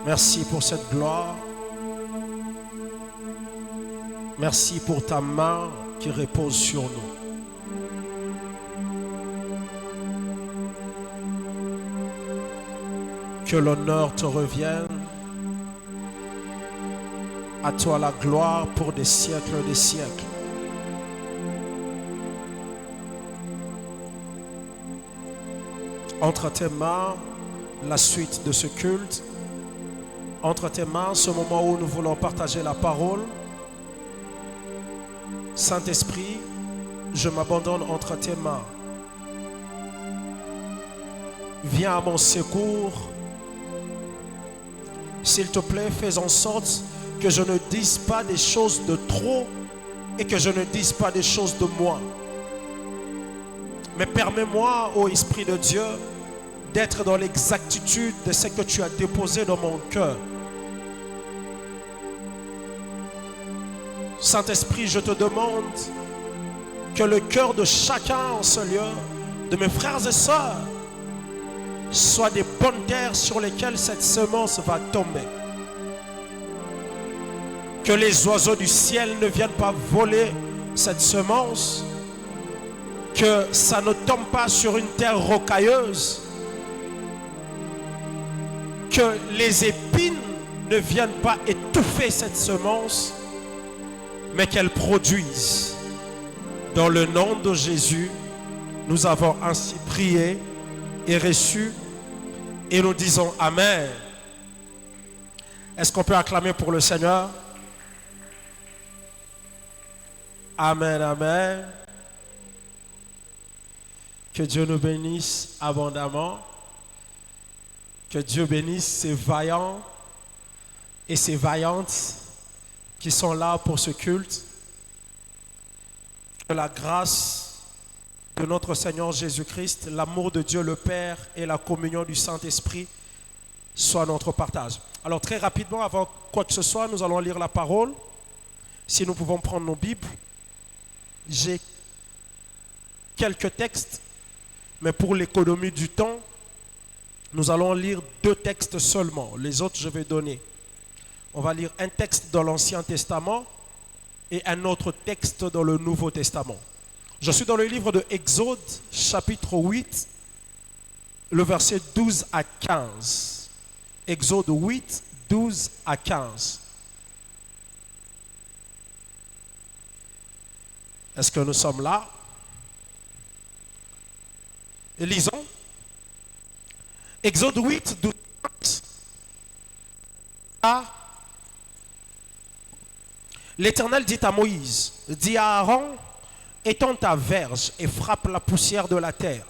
Merci pour cette gloire. Merci pour ta main qui repose sur nous. Que l'honneur te revienne. À toi la gloire pour des siècles et des siècles. Entre tes mains, la suite de ce culte. Entre tes mains, ce moment où nous voulons partager la parole. Saint-Esprit, je m'abandonne entre tes mains. Viens à mon secours. S'il te plaît, fais en sorte que je ne dise pas des choses de trop et que je ne dise pas des choses de moi. Mais permets-moi, ô Esprit de Dieu, d'être dans l'exactitude de ce que tu as déposé dans mon cœur. Saint-Esprit, je te demande que le cœur de chacun en ce lieu, de mes frères et sœurs, soit des bonnes terres sur lesquelles cette semence va tomber. Que les oiseaux du ciel ne viennent pas voler cette semence. Que ça ne tombe pas sur une terre rocailleuse. Que les épines ne viennent pas étouffer cette semence, mais qu'elle produise. Dans le nom de Jésus, nous avons ainsi prié et reçu, et nous disons Amen. Est-ce qu'on peut acclamer pour le Seigneur? Amen, amen. Que Dieu nous bénisse abondamment. Que Dieu bénisse ces vaillants et ces vaillantes qui sont là pour ce culte. Que la grâce de notre Seigneur Jésus-Christ, l'amour de Dieu le Père et la communion du Saint-Esprit soient notre partage. Alors très rapidement, avant quoi que ce soit, nous allons lire la parole. Si nous pouvons prendre nos Bibles. J'ai quelques textes, mais pour l'économie du temps, nous allons lire 2 textes seulement. Les autres, je vais donner. On va lire un texte dans l'Ancien Testament et un autre texte dans le Nouveau Testament. Je suis dans le livre de Exode, chapitre 8, le verset 12 à 15. Exode 8, 12 à 15. Est-ce que nous sommes là? Et lisons. Exode 8, 12 à 15. L'Éternel dit à Moïse, dis à Aaron, étends ta verge et frappe la poussière de la terre.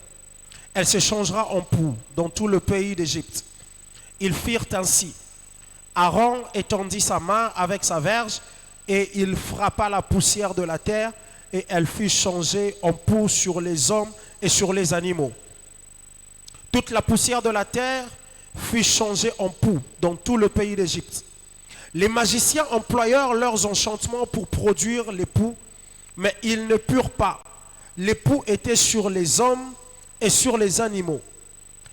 Elle se changera en poux dans tout le pays d'Égypte. Ils firent ainsi. Aaron étendit sa main avec sa verge et il frappa la poussière de la terre et elle fut changée en poux sur les hommes et sur les animaux. Toute la poussière de la terre fut changée en poux dans tout le pays d'Égypte. Les magiciens employèrent leurs enchantements pour produire les poux, mais ils ne purent pas. Les poux étaient sur les hommes et sur les animaux.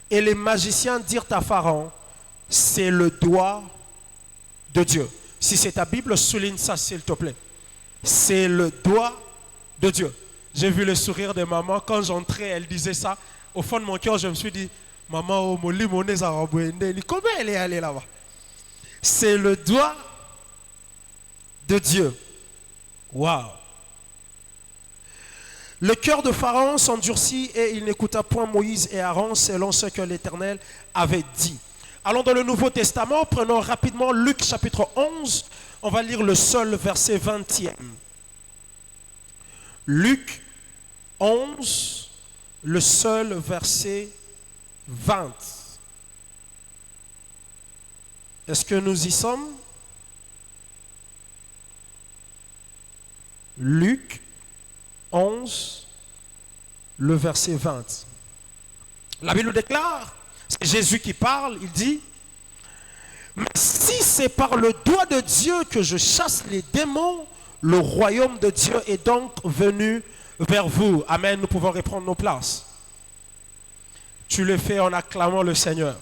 Et les magiciens dirent à Pharaon, c'est le doigt de Dieu. Si c'est ta Bible, souligne ça s'il te plaît. C'est le doigt de Dieu. J'ai vu le sourire de maman. Quand j'entrais, elle disait ça. Au fond de mon cœur, je me suis dit, maman, comment elle est allée là-bas? C'est le doigt de Dieu. Waouh! Le cœur de Pharaon s'endurcit et il n'écouta point Moïse et Aaron selon ce que l'Éternel avait dit. Allons dans le Nouveau Testament, prenons rapidement Luc chapitre 11. On va lire le seul verset 20e. Luc 11, le seul verset 20. Est-ce que nous y sommes? Luc 11, le verset 20. La Bible déclare, c'est Jésus qui parle, il dit, mais si c'est par le doigt de Dieu que je chasse les démons, le royaume de Dieu est donc venu vers vous. Amen, nous pouvons reprendre nos places. Tu le fais en acclamant le Seigneur.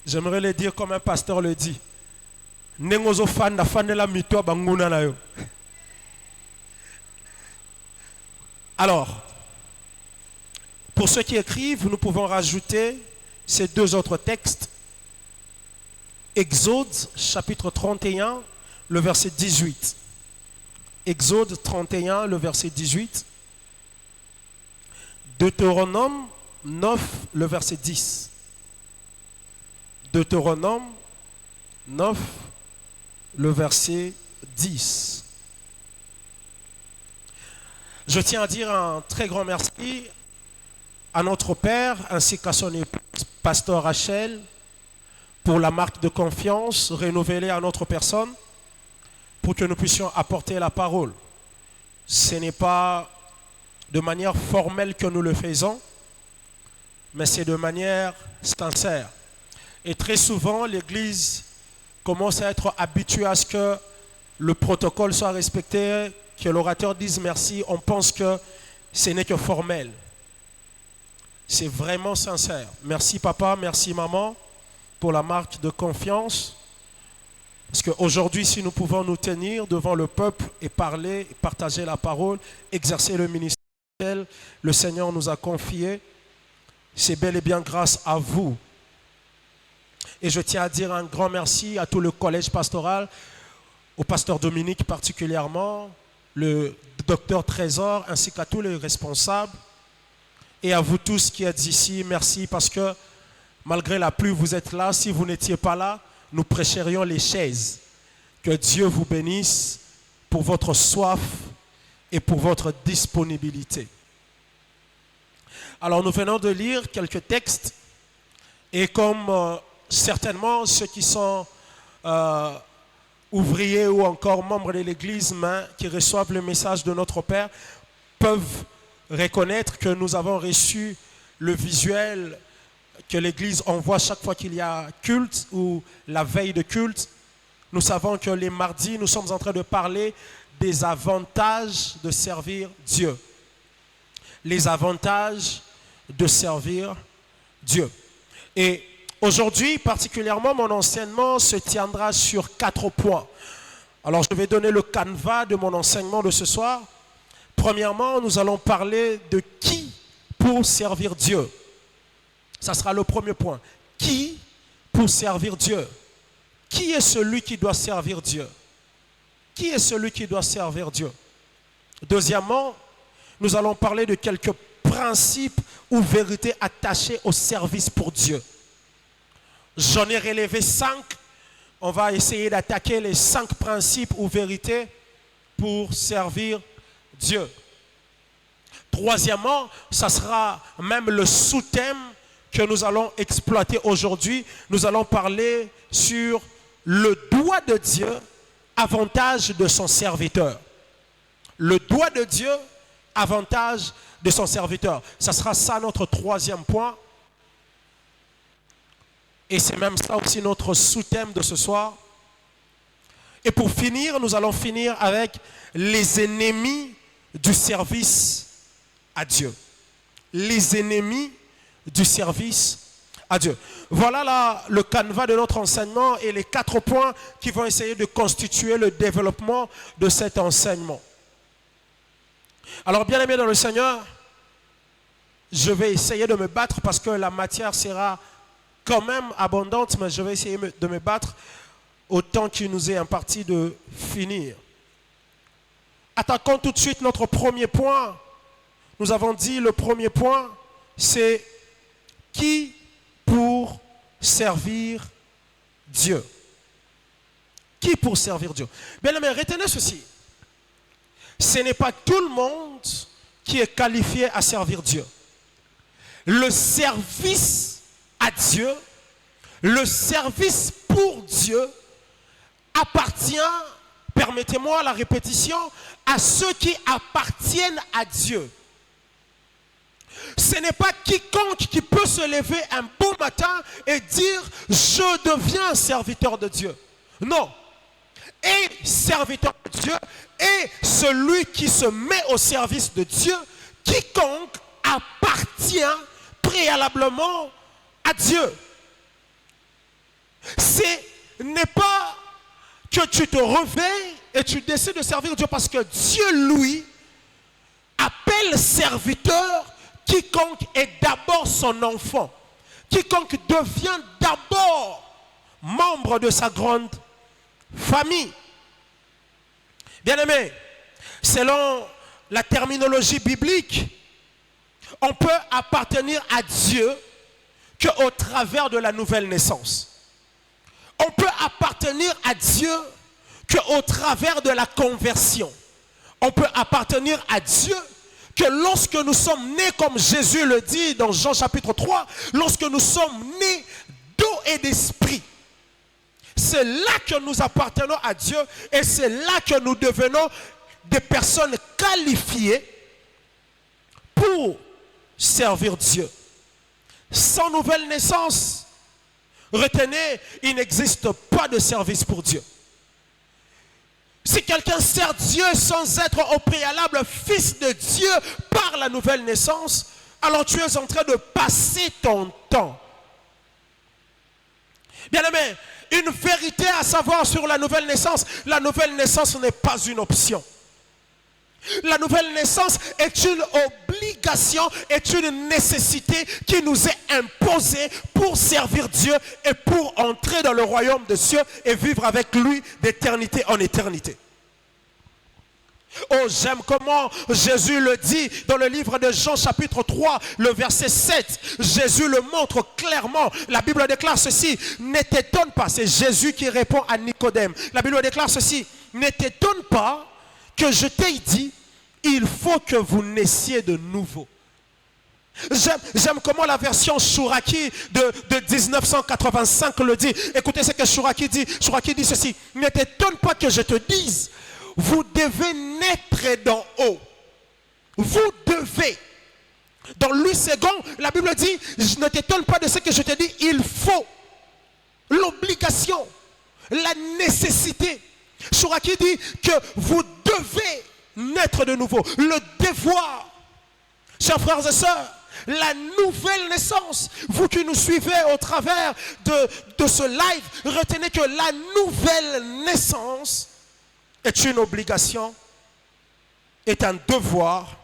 J'aimerais le dire comme un pasteur le dit. Nengozo fan na fan de la mito banguna na yo. Alors, pour ceux qui écrivent, nous pouvons rajouter ces deux autres textes. Exode chapitre 31, le verset 18. Exode 31, le verset 18. Deutéronome 9, le verset 10. Deutéronome 9, le verset 10. Je tiens à dire un très grand merci à notre Père ainsi qu'à son épouse, Pasteur Rachel, pour la marque de confiance renouvelée à notre personne pour que nous puissions apporter la parole. Ce n'est pas de manière formelle que nous le faisons, mais c'est de manière sincère. Et très souvent, l'Église commence à être habituée à ce que le protocole soit respecté, que l'orateur dise merci. On pense que ce n'est que formel. C'est vraiment sincère. Merci papa, merci maman pour la marque de confiance. Parce qu'aujourd'hui, si nous pouvons nous tenir devant le peuple et parler, et partager la parole, exercer le ministère que le Seigneur nous a confié, c'est bel et bien grâce à vous. Et je tiens à dire un grand merci à tout le collège pastoral, au pasteur Dominique particulièrement, le docteur Trésor, ainsi qu'à tous les responsables. Et à vous tous qui êtes ici, merci parce que malgré la pluie, vous êtes là. Si vous n'étiez pas là, nous prêcherions les chaises. Que Dieu vous bénisse pour votre soif et pour votre disponibilité. Alors nous venons de lire quelques textes et comme certainement ceux qui sont ouvriers ou encore membres de l'Église qui reçoivent le message de notre Père peuvent reconnaître que nous avons reçu le visuel que l'Église envoie chaque fois qu'il y a culte ou la veille de culte. Nous savons que les mardis, nous sommes en train de parler des avantages de servir Dieu. Les avantages de servir Dieu. Et aujourd'hui, particulièrement, mon enseignement se tiendra sur 4 points. Alors, je vais donner le canevas de mon enseignement de ce soir. Premièrement, nous allons parler de qui pour servir Dieu. Ça sera le premier point. Qui pour servir Dieu? Qui est celui qui doit servir Dieu? Qui est celui qui doit servir Dieu? Deuxièmement, nous allons parler de quelques principes ou vérités attachées au service pour Dieu. J'en ai relevé 5. On va essayer d'attaquer les 5 principes ou vérités pour servir Dieu. Troisièmement, ça sera même le sous-thème que nous allons exploiter aujourd'hui. Nous allons parler sur le doigt de Dieu, avantage de son serviteur. Le doigt de Dieu, avantage de son serviteur. Ça sera ça notre troisième point. Et c'est même ça aussi notre sous-thème de ce soir. Et pour finir, nous allons finir avec les ennemis du service à Dieu. Les ennemis du service à Dieu. Voilà là le canevas de notre enseignement et les 4 points qui vont essayer de constituer le développement de cet enseignement. Alors bien aimé dans le Seigneur, je vais essayer de me battre parce que la matière sera quand même abondante, mais je vais essayer de me battre autant qu'il nous est imparti de finir. Attaquons tout de suite notre premier point. Nous avons dit le premier point, c'est qui pour servir Dieu. Qui pour servir Dieu? Bien aimé, retenez ceci. Ce n'est pas tout le monde qui est qualifié à servir Dieu. Le service à Dieu, le service pour Dieu appartient, permettez-moi la répétition, à ceux qui appartiennent à Dieu. Ce n'est pas quiconque qui peut se lever un beau matin et dire « je deviens serviteur de Dieu ». Non. Et serviteur de Dieu est celui qui se met au service de Dieu, quiconque appartient préalablement à Dieu. Ce n'est pas que tu te réveilles et tu décides de servir Dieu, parce que Dieu, lui, appelle serviteur quiconque est d'abord son enfant, quiconque devient d'abord membre de sa grande famille. Bien-aimés, selon la terminologie biblique, on peut appartenir à Dieu qu'au travers de la nouvelle naissance. On peut appartenir à Dieu qu'au travers de la conversion. On peut appartenir à Dieu que lorsque nous sommes nés, comme Jésus le dit dans Jean chapitre 3, lorsque nous sommes nés d'eau et d'esprit. C'est là que nous appartenons à Dieu et c'est là que nous devenons des personnes qualifiées pour servir Dieu. Sans nouvelle naissance, retenez, il n'existe pas de service pour Dieu. Si quelqu'un sert Dieu sans être au préalable fils de Dieu par la nouvelle naissance, alors tu es en train de passer ton temps. Bien-aimé, une vérité à savoir sur la nouvelle naissance n'est pas une option. La nouvelle naissance est une obligation, est une nécessité qui nous est imposée pour servir Dieu et pour entrer dans le royaume de Dieu et vivre avec lui d'éternité en éternité. Oh, j'aime comment Jésus le dit dans le livre de Jean chapitre 3, le verset 7. Jésus le montre clairement. La Bible déclare ceci: ne t'étonne pas. C'est Jésus qui répond à Nicodème. La Bible déclare ceci: ne t'étonne pas que je t'ai dit, il faut que vous naissiez de nouveau. J'aime comment la version Chouraki de 1985 le dit. Écoutez ce que Chouraki dit. Chouraki dit ceci: ne t'étonne pas que je te dise, vous devez naître d'en haut. Vous devez. Dans Louis II, la Bible dit, je ne t'étonne pas de ce que je te dis, il faut. L'obligation, la nécessité. Chouraki dit que vous devez naître de nouveau. Le devoir. Chers frères et sœurs, la nouvelle naissance, vous qui nous suivez au travers de ce live, retenez que la nouvelle naissance est une obligation, est un devoir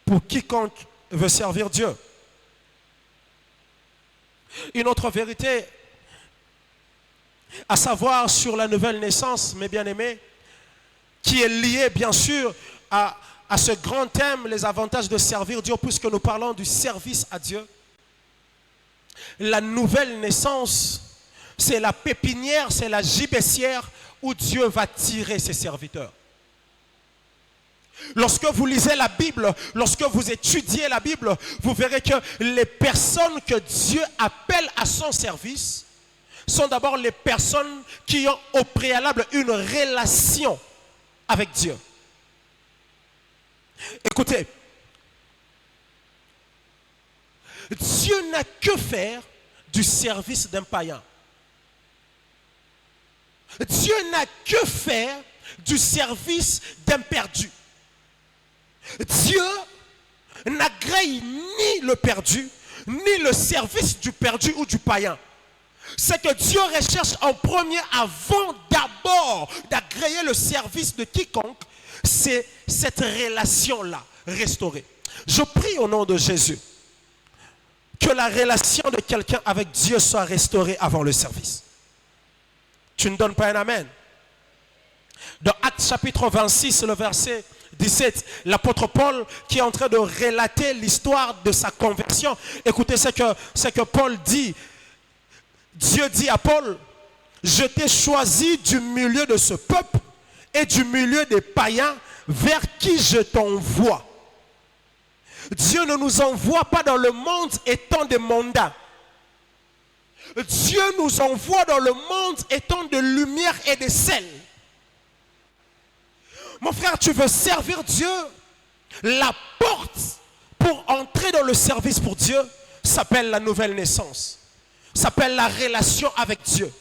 pour quiconque veut servir Dieu. Une autre vérité à savoir sur la nouvelle naissance, mes bien-aimés, qui est liée bien sûr à ce grand thème, les avantages de servir Dieu, puisque nous parlons du service à Dieu. La nouvelle naissance, c'est la pépinière, c'est la gibecière où Dieu va tirer ses serviteurs. Lorsque vous lisez la Bible, lorsque vous étudiez la Bible, vous verrez que les personnes que Dieu appelle à son service sont d'abord les personnes qui ont au préalable une relation avec Dieu. Écoutez, Dieu n'a que faire du service d'un païen. Dieu n'a que faire du service d'un perdu. Dieu n'agrée ni le perdu, ni le service du perdu ou du païen. C'est que Dieu recherche en premier, avant d'abord d'agréer le service de quiconque, c'est cette relation-là restaurée. Je prie au nom de Jésus que la relation de quelqu'un avec Dieu soit restaurée avant le service. Tu ne donnes pas un amen? Dans Actes chapitre 26, le verset 17, l'apôtre Paul qui est en train de relater l'histoire de sa conversion. Écoutez ce que Paul dit. Dieu dit à Paul: je t'ai choisi du milieu de ce peuple et du milieu des païens vers qui je t'envoie. Dieu ne nous envoie pas dans le monde étant des mondains. Dieu nous envoie dans le monde étant de lumière et de sel. Mon frère, tu veux servir Dieu? La porte pour entrer dans le service pour Dieu s'appelle la nouvelle naissance. S'appelle la relation avec Dieu.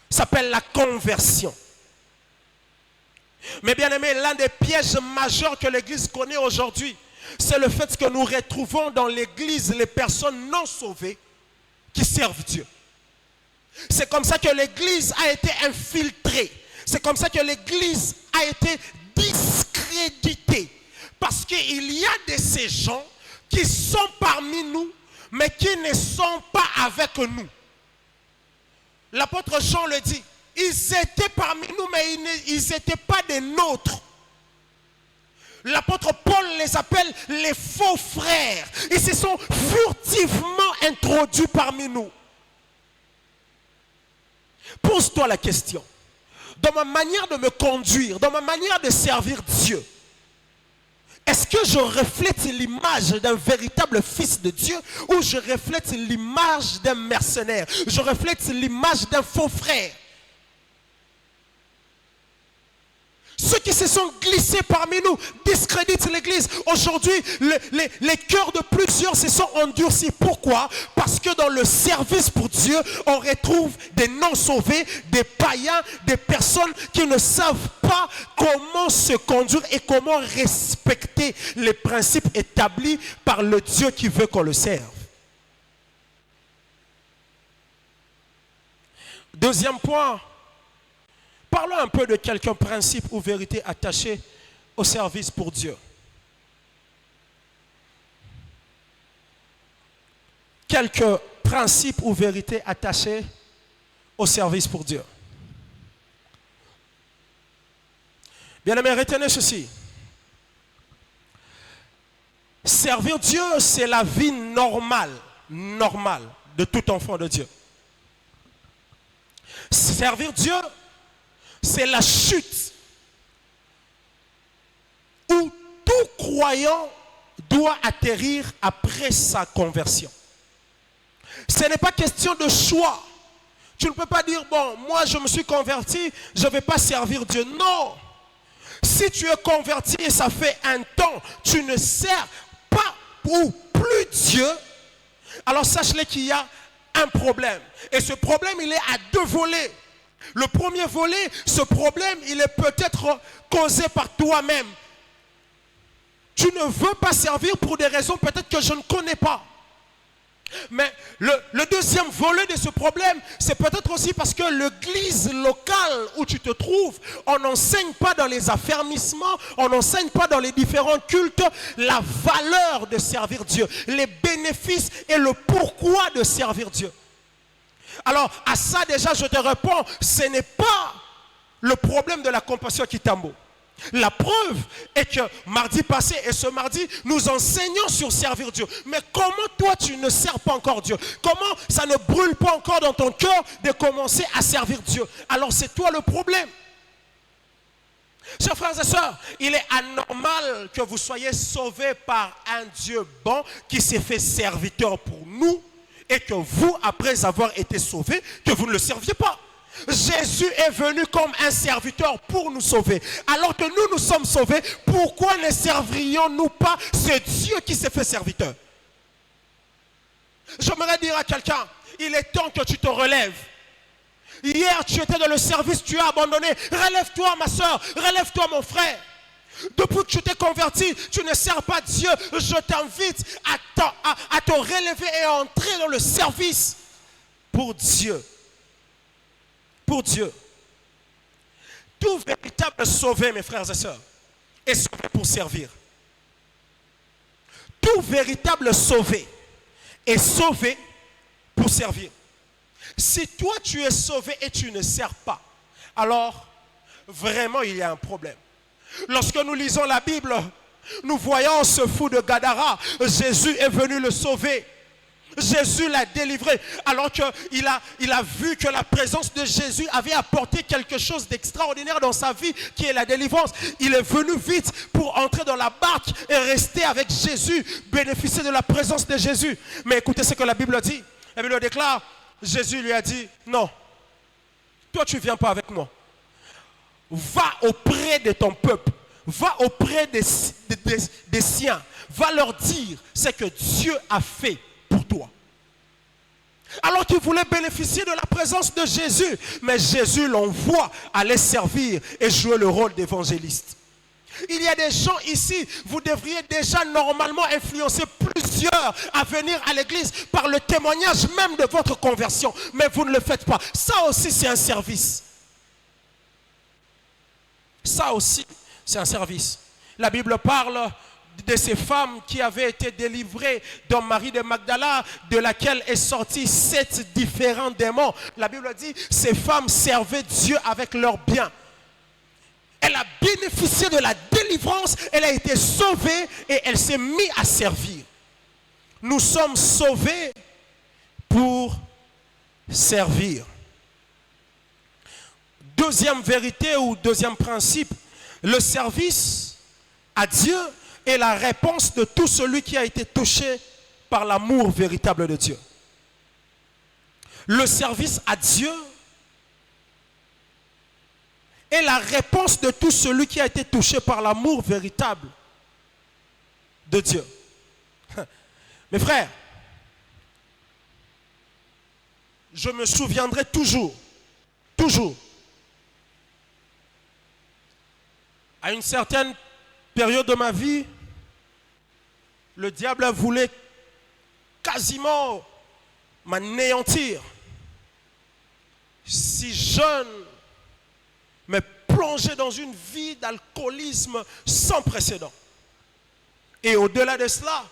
S'appelle la conversion. Mais bien aimé, l'un des pièges majeurs que l'Église connaît aujourd'hui, c'est le fait que nous retrouvons dans l'Église les personnes non sauvées qui servent Dieu. C'est comme ça que l'Église a été infiltrée. C'est comme ça que l'Église a été discréditée. Parce qu'il y a de ces gens qui sont parmi nous, mais qui ne sont pas avec nous. L'apôtre Jean le dit. Ils étaient parmi nous, mais ils n'étaient pas des nôtres. L'apôtre Paul les appelle les faux frères. Ils se sont furtivement introduits parmi nous. Pose-toi la question. Dans ma manière de me conduire, dans ma manière de servir Dieu, est-ce que je reflète l'image d'un véritable fils de Dieu ou je reflète l'image d'un mercenaire? Je reflète l'image d'un faux frère? Ceux qui se sont glissés parmi nous discréditent l'Église. Aujourd'hui, les cœurs de plusieurs se sont endurcis. Pourquoi? Parce que dans le service pour Dieu, on retrouve des non-sauvés, des païens, des personnes qui ne savent pas comment se conduire et comment respecter les principes établis par le Dieu qui veut qu'on le serve. Deuxième point. Parlons un peu de quelques principes ou vérités attachées au service pour Dieu. Quelques principes ou vérités attachées au service pour Dieu. Bien-aimés, retenez ceci. Servir Dieu, c'est la vie normale de tout enfant de Dieu. Servir Dieu, c'est la chute où tout croyant doit atterrir après sa conversion. Ce n'est pas question de choix. Tu ne peux pas dire, bon, moi je me suis converti, je ne vais pas servir Dieu. Non. Si tu es converti et ça fait un temps, tu ne sers pas ou plus Dieu, alors sache-le qu'il y a un problème. Et ce problème, il est à deux volets. Le premier volet, ce problème, il est peut-être causé par toi-même. Tu ne veux pas servir pour des raisons peut-être que je ne connais pas. Mais le deuxième volet de ce problème, c'est peut-être aussi parce que l'église locale où tu te trouves, on n'enseigne pas dans les affermissements, on n'enseigne pas dans les différents cultes la valeur de servir Dieu, les bénéfices et le pourquoi de servir Dieu. Alors, à ça déjà, je te réponds, ce n'est pas le problème de la compassion qui tambour. La preuve est que mardi passé et ce mardi, nous enseignons sur servir Dieu. Mais comment toi, tu ne sers pas encore Dieu? Comment ça ne brûle pas encore dans ton cœur de commencer à servir Dieu? Alors, c'est toi le problème. Chers frères et sœurs, il est anormal que vous soyez sauvés par un Dieu bon qui s'est fait serviteur pour nous. Et que vous, après avoir été sauvés, que vous ne le serviez pas. Jésus est venu comme un serviteur pour nous sauver. Alors que nous, nous sommes sauvés, pourquoi ne servirions-nous pas ce Dieu qui s'est fait serviteur? J'aimerais dire à quelqu'un, il est temps que tu te relèves. Hier, tu étais dans le service, tu as abandonné. Relève-toi, ma soeur, relève-toi, mon frère. Depuis que tu t'es converti, tu ne sers pas Dieu. Je t'invite à te relever et à entrer dans le service pour Dieu. Pour Dieu. Tout véritable sauvé, mes frères et sœurs, est sauvé pour servir. Tout véritable sauvé est sauvé pour servir. Si toi tu es sauvé et tu ne sers pas, alors vraiment il y a un problème. Lorsque nous lisons la Bible, nous voyons ce fou de Gadara. Jésus est venu le sauver. Jésus l'a délivré. Alors qu'il a vu que la présence de Jésus avait apporté quelque chose d'extraordinaire dans sa vie, qui est la délivrance. Il est venu vite pour entrer dans la barque et rester avec Jésus, bénéficier de la présence de Jésus. Mais écoutez ce que la Bible dit. La Bible déclare, Jésus lui a dit, non, toi tu ne viens pas avec moi. Va auprès de ton peuple, va auprès des siens, va leur dire ce que Dieu a fait pour toi. Alors qu'il voulait bénéficier de la présence de Jésus, mais Jésus l'envoie aller servir et jouer le rôle d'évangéliste. Il y a des gens ici, vous devriez déjà normalement influencer plusieurs à venir à l'église par le témoignage même de votre conversion. Mais vous ne le faites pas. Ça aussi, c'est un service. Ça aussi, c'est un service. La Bible parle de ces femmes qui avaient été délivrées dans Marie de Magdala, de laquelle est sorti 7 différents démons. La Bible dit, ces femmes servaient Dieu avec leurs biens. Elle a bénéficié de la délivrance, elle a été sauvée et elle s'est mise à servir. Nous sommes sauvés pour servir. Deuxième vérité ou deuxième principe, le service à Dieu est la réponse de tout celui qui a été touché par l'amour véritable de Dieu. Le service à Dieu est la réponse de tout celui qui a été touché par l'amour véritable de Dieu. Mes frères, je me souviendrai toujours, à une certaine période de ma vie, le diable voulait quasiment m'anéantir. Si jeune, me plonger dans une vie d'alcoolisme sans précédent. Et au-delà de cela,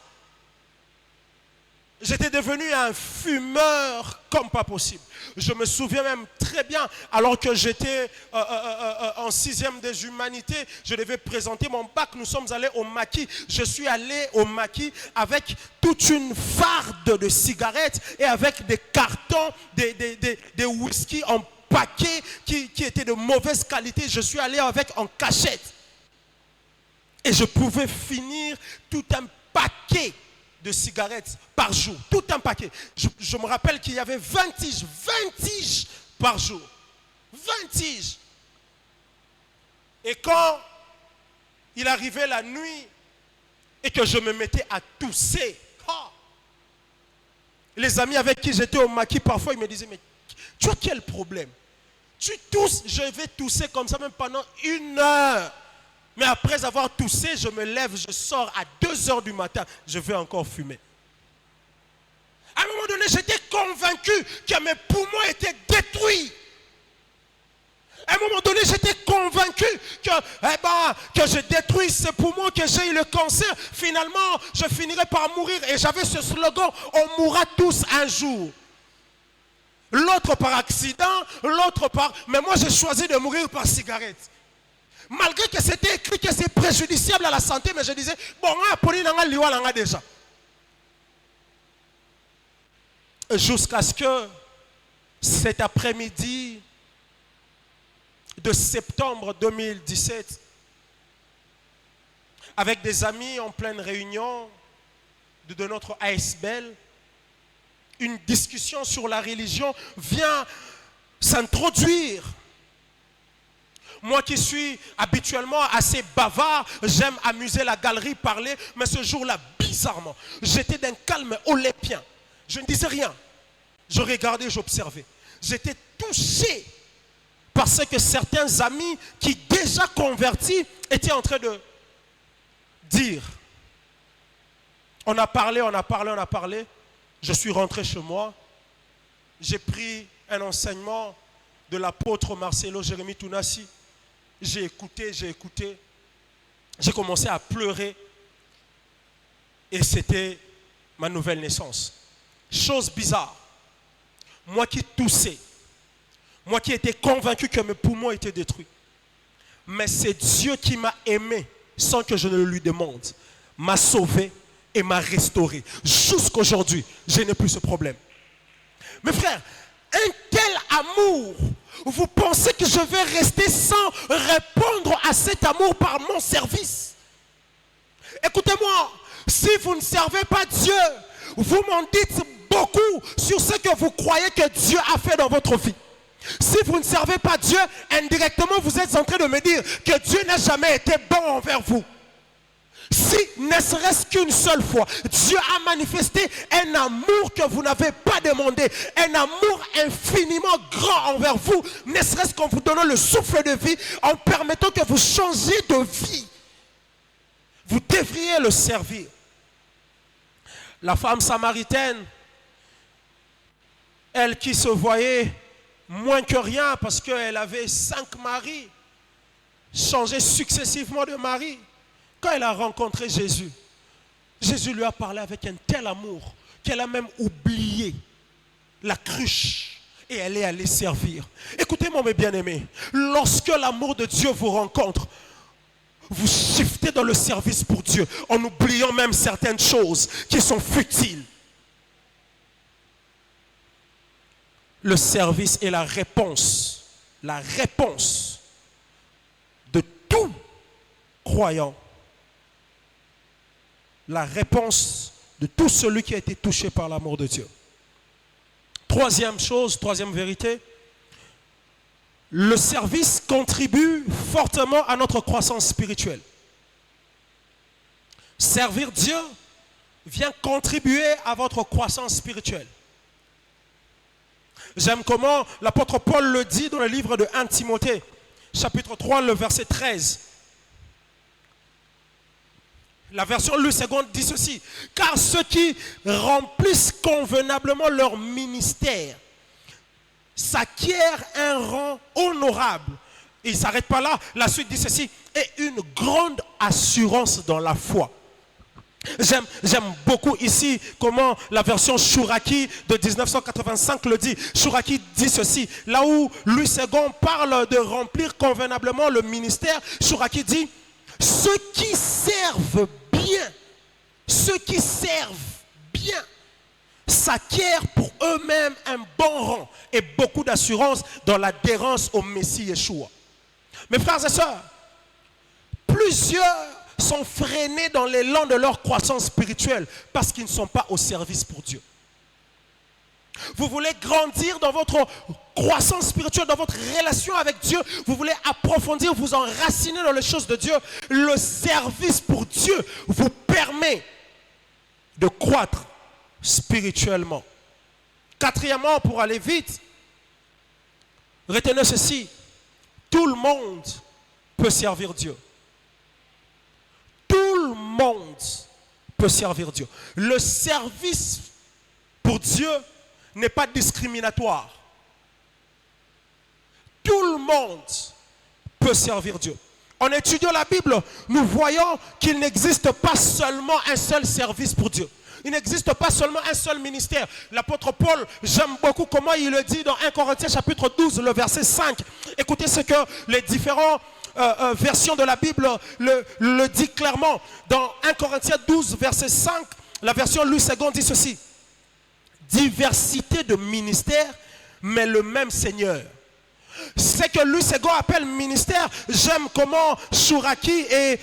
j'étais devenu un fumeur comme pas possible. Je me souviens même très bien, alors que j'étais en 6e des humanités, je devais présenter mon bac, nous sommes allés au maquis. Je suis allé au maquis avec toute une farde de cigarettes et avec des cartons, des whisky en paquets qui étaient de mauvaise qualité. Je suis allé avec en cachette. Et je pouvais finir tout un paquet de cigarettes par jour, tout un paquet. Je me rappelle qu'il y avait 20 tiges par jour. 20 tiges. Et quand il arrivait la nuit et que je me mettais à tousser, les amis avec qui j'étais au maquis, parfois ils me disaient, mais tu as quel problème? Tu tousses, je vais tousser comme ça même pendant 1 heure. Mais après avoir toussé, je me lève, je sors à 2 heures du matin, je vais encore fumer. À un moment donné, j'étais convaincu que mes poumons étaient détruits. À un moment donné, j'étais convaincu que je détruis ces poumons, que j'ai eu le cancer. Finalement, je finirai par mourir. Et j'avais ce slogan, on mourra tous un jour. L'autre par accident, l'autre par... Mais moi, j'ai choisi de mourir par cigarette. Malgré que c'était écrit que c'est préjudiciable à la santé, mais je disais, bon, on a déjà. Jusqu'à ce que cet après-midi de septembre 2017, avec des amis en pleine réunion de notre ASBL, une discussion sur la religion vient s'introduire. Moi qui suis habituellement assez bavard, j'aime amuser la galerie, parler, mais ce jour-là, bizarrement, j'étais d'un calme olympien. Je ne disais rien. Je regardais, j'observais. J'étais touché par ce que certains amis qui déjà convertis étaient en train de dire. On a parlé. Je suis rentré chez moi. J'ai pris un enseignement de l'apôtre Marcelo Jérémie Tounassi. J'ai écouté. J'ai commencé à pleurer. Et c'était ma nouvelle naissance. Chose bizarre. Moi qui toussais. Moi qui étais convaincu que mes poumons étaient détruits. Mais c'est Dieu qui m'a aimé sans que je ne le lui demande. M'a sauvé et m'a restauré. Jusqu'aujourd'hui, je n'ai plus ce problème. Mes frères, un tel amour, vous pensez que je vais rester sans répondre à cet amour par mon service? Écoutez-moi, si vous ne servez pas Dieu, vous m'en dites beaucoup sur ce que vous croyez que Dieu a fait dans votre vie. Si vous ne servez pas Dieu, indirectement vous êtes en train de me dire que Dieu n'a jamais été bon envers vous. Si, ne serait-ce qu'une seule fois, Dieu a manifesté un amour que vous n'avez pas demandé, un amour infiniment grand envers vous, ne serait-ce qu'en vous donnant le souffle de vie, en permettant que vous changiez de vie. Vous devriez le servir. La femme samaritaine, elle qui se voyait moins que rien parce qu'elle avait 5 maris, changé successivement de mari. Quand elle a rencontré Jésus, Jésus lui a parlé avec un tel amour qu'elle a même oublié la cruche et elle est allée servir. Écoutez-moi mes bien-aimés, lorsque l'amour de Dieu vous rencontre, vous shiftez dans le service pour Dieu en oubliant même certaines choses qui sont futiles. Le service est la réponse de tout croyant, la réponse de tout celui qui a été touché par l'amour de Dieu. Troisième chose, troisième vérité, le service contribue fortement à notre croissance spirituelle. Servir Dieu vient contribuer à votre croissance spirituelle. J'aime comment l'apôtre Paul le dit dans le livre de 1 Timothée, chapitre 3, le verset 13. La version Louis II dit ceci: car ceux qui remplissent convenablement leur ministère s'acquièrent un rang honorable. Et il ne s'arrête pas là. La suite dit ceci: et une grande assurance dans la foi. J'aime beaucoup ici comment la version Chouraki de 1985 le dit. Chouraki dit ceci. Là où Louis II parle de remplir convenablement le ministère, Chouraki dit: ceux qui servent bien s'acquièrent pour eux-mêmes un bon rang et beaucoup d'assurance dans l'adhérence au Messie Yeshua. Mes frères et sœurs, plusieurs sont freinés dans l'élan de leur croissance spirituelle parce qu'ils ne sont pas au service pour Dieu. Vous voulez grandir dans votre croissance spirituelle, dans votre relation avec Dieu, vous voulez approfondir, vous enraciner dans les choses de Dieu. Le service pour Dieu vous permet de croître spirituellement. Quatrièmement, pour aller vite, retenez ceci: tout le monde peut servir Dieu. Tout le monde peut servir Dieu. Le service pour Dieu n'est pas discriminatoire. Tout le monde peut servir Dieu. En étudiant la Bible, nous voyons qu'il n'existe pas seulement un seul service pour Dieu. Il n'existe pas seulement un seul ministère. L'apôtre Paul, j'aime beaucoup comment il le dit dans 1 Corinthiens chapitre 12, le verset 5. Écoutez ce que les différentes versions de la Bible le dit clairement. Dans 1 Corinthiens 12, verset 5, la version Louis II dit ceci: diversité de ministères, mais le même Seigneur. C'est que Louis II appelle ministère. J'aime comment Chouraki et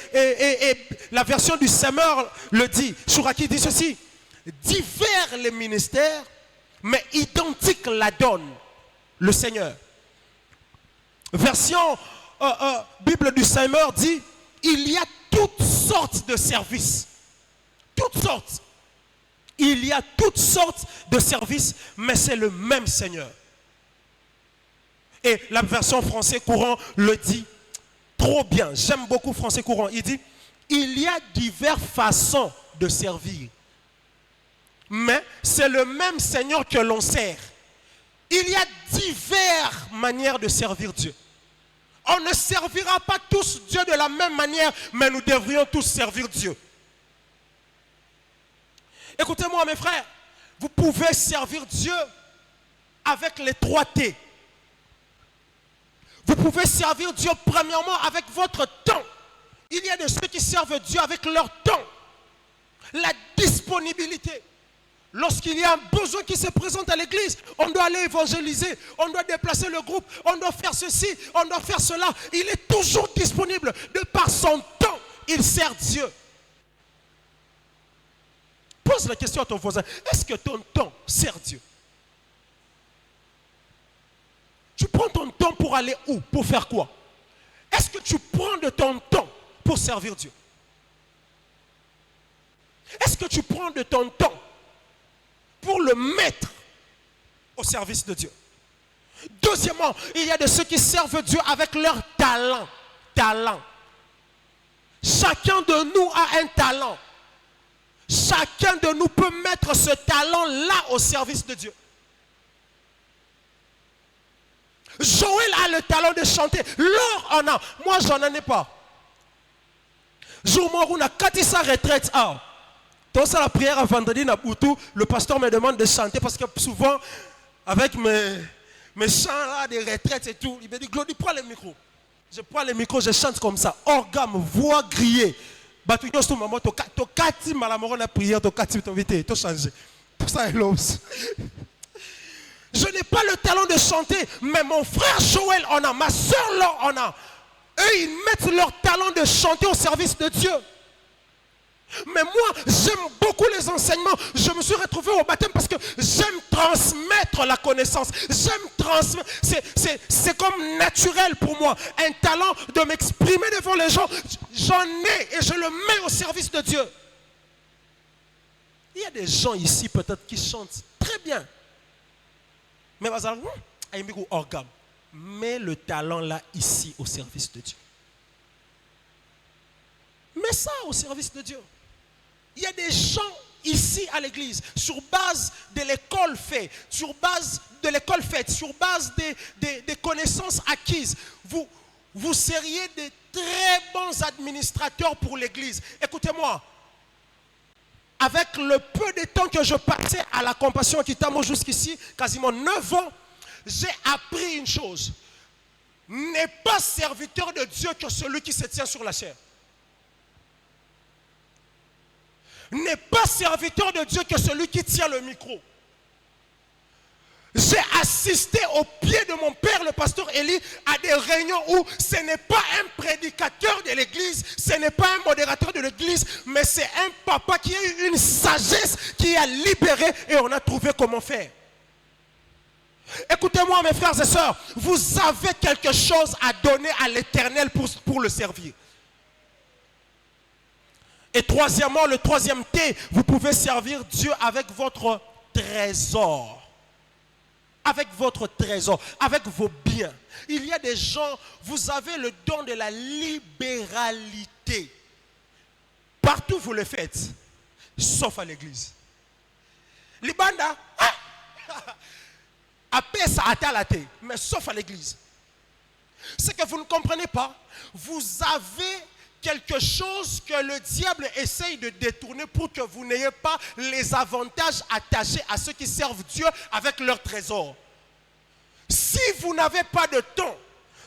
la version du Semeur le dit. Chouraki dit ceci: divers les ministères, mais identique la donne, le Seigneur. Version Bible du Semeur dit: il y a toutes sortes de services. Toutes sortes. Il y a toutes sortes de services, mais c'est le même Seigneur. Et la version français courant le dit trop bien. J'aime beaucoup français courant. Il dit: il y a diverses façons de servir, mais c'est le même Seigneur que l'on sert. Il y a diverses manières de servir Dieu. On ne servira pas tous Dieu de la même manière, mais nous devrions tous servir Dieu. Écoutez-moi mes frères, vous pouvez servir Dieu avec les 3 T. Vous pouvez servir Dieu premièrement avec votre temps. Il y a de ceux qui servent Dieu avec leur temps. La disponibilité. Lorsqu'il y a un besoin qui se présente à l'église, on doit aller évangéliser, on doit déplacer le groupe, on doit faire ceci, on doit faire cela. Il est toujours disponible. De par son temps, il sert Dieu. Pose la question à ton voisin: est-ce que ton temps sert Dieu? Tu prends ton temps pour aller où? Pour faire quoi? Est-ce que tu prends de ton temps pour servir Dieu? Est-ce que tu prends de ton temps pour le mettre au service de Dieu? Deuxièmement, il y a de ceux qui servent Dieu avec leur talent. Talent. Chacun de nous a un talent. Chacun de nous peut mettre ce talent-là au service de Dieu. Joël a le talent de chanter. Laure en a. Moi, j'en ai pas. Jour on a quitté sa retraite. Dans la prière à vendredi, le pasteur me demande de chanter parce que souvent, avec mes chants là, des retraites et tout, il me dit, Glody, prends le micro. Je prends le micro, je chante comme ça. Organe, voix grillée. Je n'ai pas le talent de chanter, mais mon frère Joël en a, ma soeur Laure en a. Eux, ils mettent leur talent de chanter au service de Dieu. Mais moi, j'aime beaucoup les enseignements. Je me suis retrouvé au baptême parce que j'aime transmettre la connaissance. J'aime transmettre. C'est comme naturel pour moi. Un talent de m'exprimer devant les gens. J'en ai et je le mets au service de Dieu. Il y a des gens ici peut-être qui chantent très bien. Mais organe. Mets le talent là ici au service de Dieu. Mets ça au service de Dieu. Il y a des gens ici à l'église, sur base de l'école faite, sur base des connaissances acquises, vous seriez de très bons administrateurs pour l'église. Écoutez-moi, avec le peu de temps que je passais à la Compassion Kitamo jusqu'ici, quasiment 9 ans, j'ai appris une chose. N'est pas serviteur de Dieu que celui qui se tient sur la chair. N'est pas serviteur de Dieu que celui qui tient le micro. J'ai assisté au pied de mon père, le pasteur Élie, à des réunions où ce n'est pas un prédicateur de l'église, ce n'est pas un modérateur de l'église, mais c'est un papa qui a eu une sagesse, qui a libéré et on a trouvé comment faire. Écoutez-moi mes frères et sœurs, vous avez quelque chose à donner à l'Éternel pour le servir. Et troisièmement, le troisième T, vous pouvez servir Dieu avec votre trésor. Avec votre trésor, avec vos biens. Il y a des gens, vous avez le don de la libéralité. Partout vous le faites, sauf à l'église. Libanda, après ça a la tête, mais sauf à l'église. C'est que vous ne comprenez pas. Vous avez quelque chose que le diable essaye de détourner pour que vous n'ayez pas les avantages attachés à ceux qui servent Dieu avec leur trésor. Si vous n'avez pas de temps,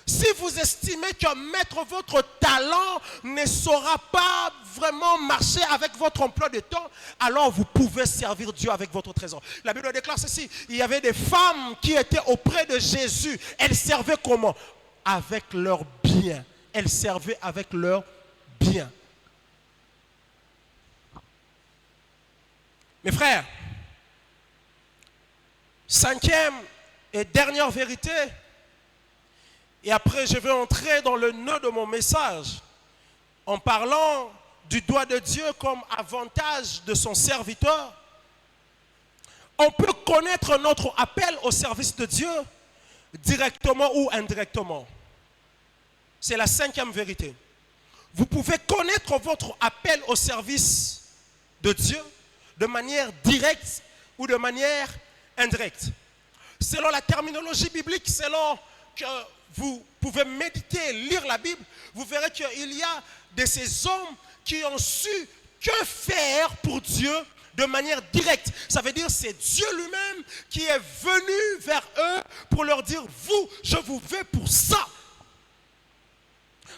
si vous estimez que mettre votre talent ne saura pas vraiment marcher avec votre emploi de temps, alors vous pouvez servir Dieu avec votre trésor. La Bible déclare ceci, il y avait des femmes qui étaient auprès de Jésus. Elles servaient comment? Avec leurs biens. Elles servaient avec leurs biens. Mes frères, cinquième et dernière vérité, et après je vais entrer dans le nœud de mon message en parlant du doigt de Dieu comme avantage de son serviteur. On peut connaître notre appel au service de Dieu directement ou indirectement. C'est la cinquième vérité. Vous pouvez connaître votre appel au service de Dieu de manière directe ou de manière indirecte. Selon la terminologie biblique, selon que vous pouvez méditer, lire la Bible, vous verrez qu'il y a de ces hommes qui ont su que faire pour Dieu de manière directe. Ça veut dire que c'est Dieu lui-même qui est venu vers eux pour leur dire, vous, je vous veux pour ça.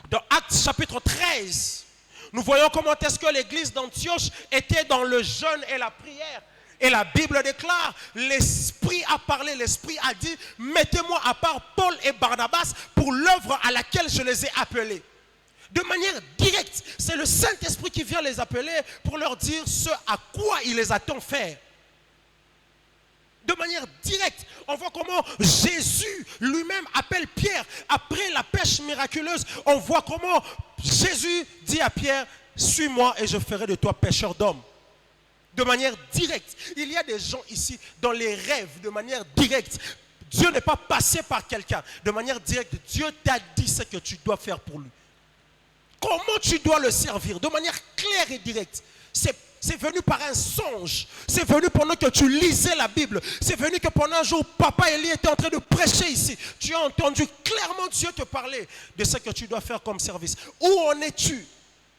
Dans Actes chapitre 13, nous voyons comment est-ce que l'église d'Antioche était dans le jeûne et la prière. Et la Bible déclare, l'Esprit a parlé, l'Esprit a dit, mettez-moi à part Paul et Barnabas pour l'œuvre à laquelle je les ai appelés. De manière directe, c'est le Saint-Esprit qui vient les appeler pour leur dire ce à quoi il les attend faire. De manière directe, on voit comment Jésus lui-même appelle Pierre. Après la pêche miraculeuse, on voit comment Jésus dit à Pierre, suis-moi et je ferai de toi pêcheur d'hommes. De manière directe. Il y a des gens ici dans les rêves, de manière directe. Dieu n'est pas passé par quelqu'un. De manière directe, Dieu t'a dit ce que tu dois faire pour lui. Comment tu dois le servir de manière claire et directe. C'est venu par un songe. C'est venu pendant que tu lisais la Bible. C'est venu que pendant un jour, Papa Élie était en train de prêcher ici. Tu as entendu clairement Dieu te parler de ce que tu dois faire comme service. Où en es-tu?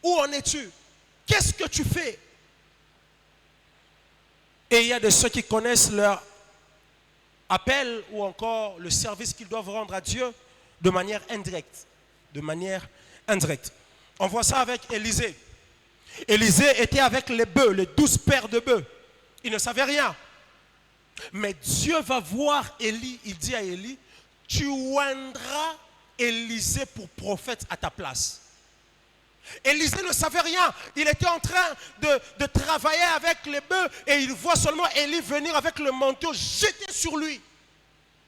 Où en es-tu? Qu'est-ce que tu fais? Et il y a de ceux qui connaissent leur appel ou encore le service qu'ils doivent rendre à Dieu de manière indirecte. De manière indirecte. On voit ça avec Élisée. Élisée était avec les bœufs, les 12 paires de bœufs. Il ne savait rien. Mais Dieu va voir Élie. Il dit à Élie, tu oindras Élisée pour prophète à ta place. Élisée ne savait rien. Il était en train de travailler avec les bœufs et il voit seulement Élie venir avec le manteau jeté sur lui.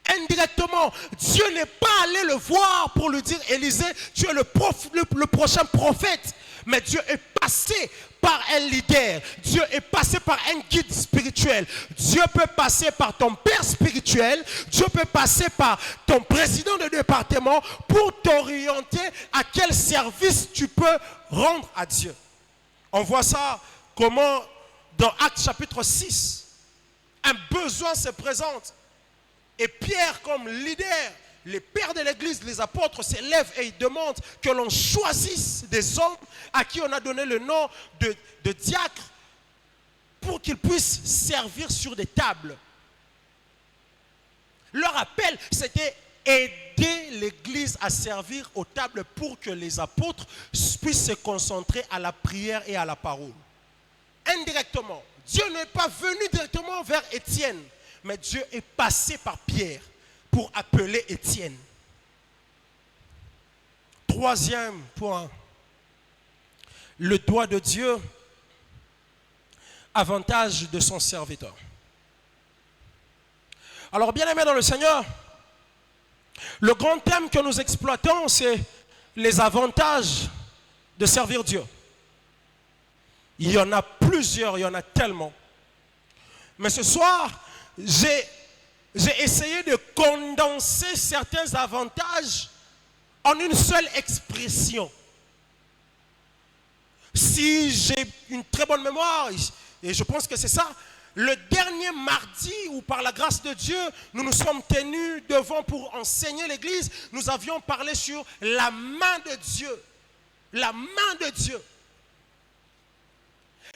Indirectement, Dieu n'est pas allé le voir pour lui dire, Élisée, tu es le prochain prophète. Mais Dieu est passé par un leader. Dieu est passé par un guide spirituel. Dieu peut passer par ton père spirituel. Dieu peut passer par ton président de département pour t'orienter à quel service tu peux rendre à Dieu. On voit ça comment dans Actes chapitre 6, un besoin se présente. Et Pierre comme leader, les pères de l'église, les apôtres s'élèvent et ils demandent que l'on choisisse des hommes à qui on a donné le nom de diacres pour qu'ils puissent servir sur des tables. Leur appel, c'était aider l'église à servir aux tables pour que les apôtres puissent se concentrer à la prière et à la parole. Indirectement, Dieu n'est pas venu directement vers Étienne, mais Dieu est passé par Pierre pour appeler Étienne. Troisième point, le doigt de Dieu, avantage de son serviteur. Alors, bien-aimés dans le Seigneur, le grand thème que nous exploitons, c'est les avantages de servir Dieu. Il y en a plusieurs, il y en a tellement. Mais ce soir, j'ai essayé de condenser certains avantages en une seule expression. Si j'ai une très bonne mémoire, et je pense que c'est ça, le dernier mardi où par la grâce de Dieu, nous nous sommes tenus devant pour enseigner l'église, nous avions parlé sur la main de Dieu. La main de Dieu.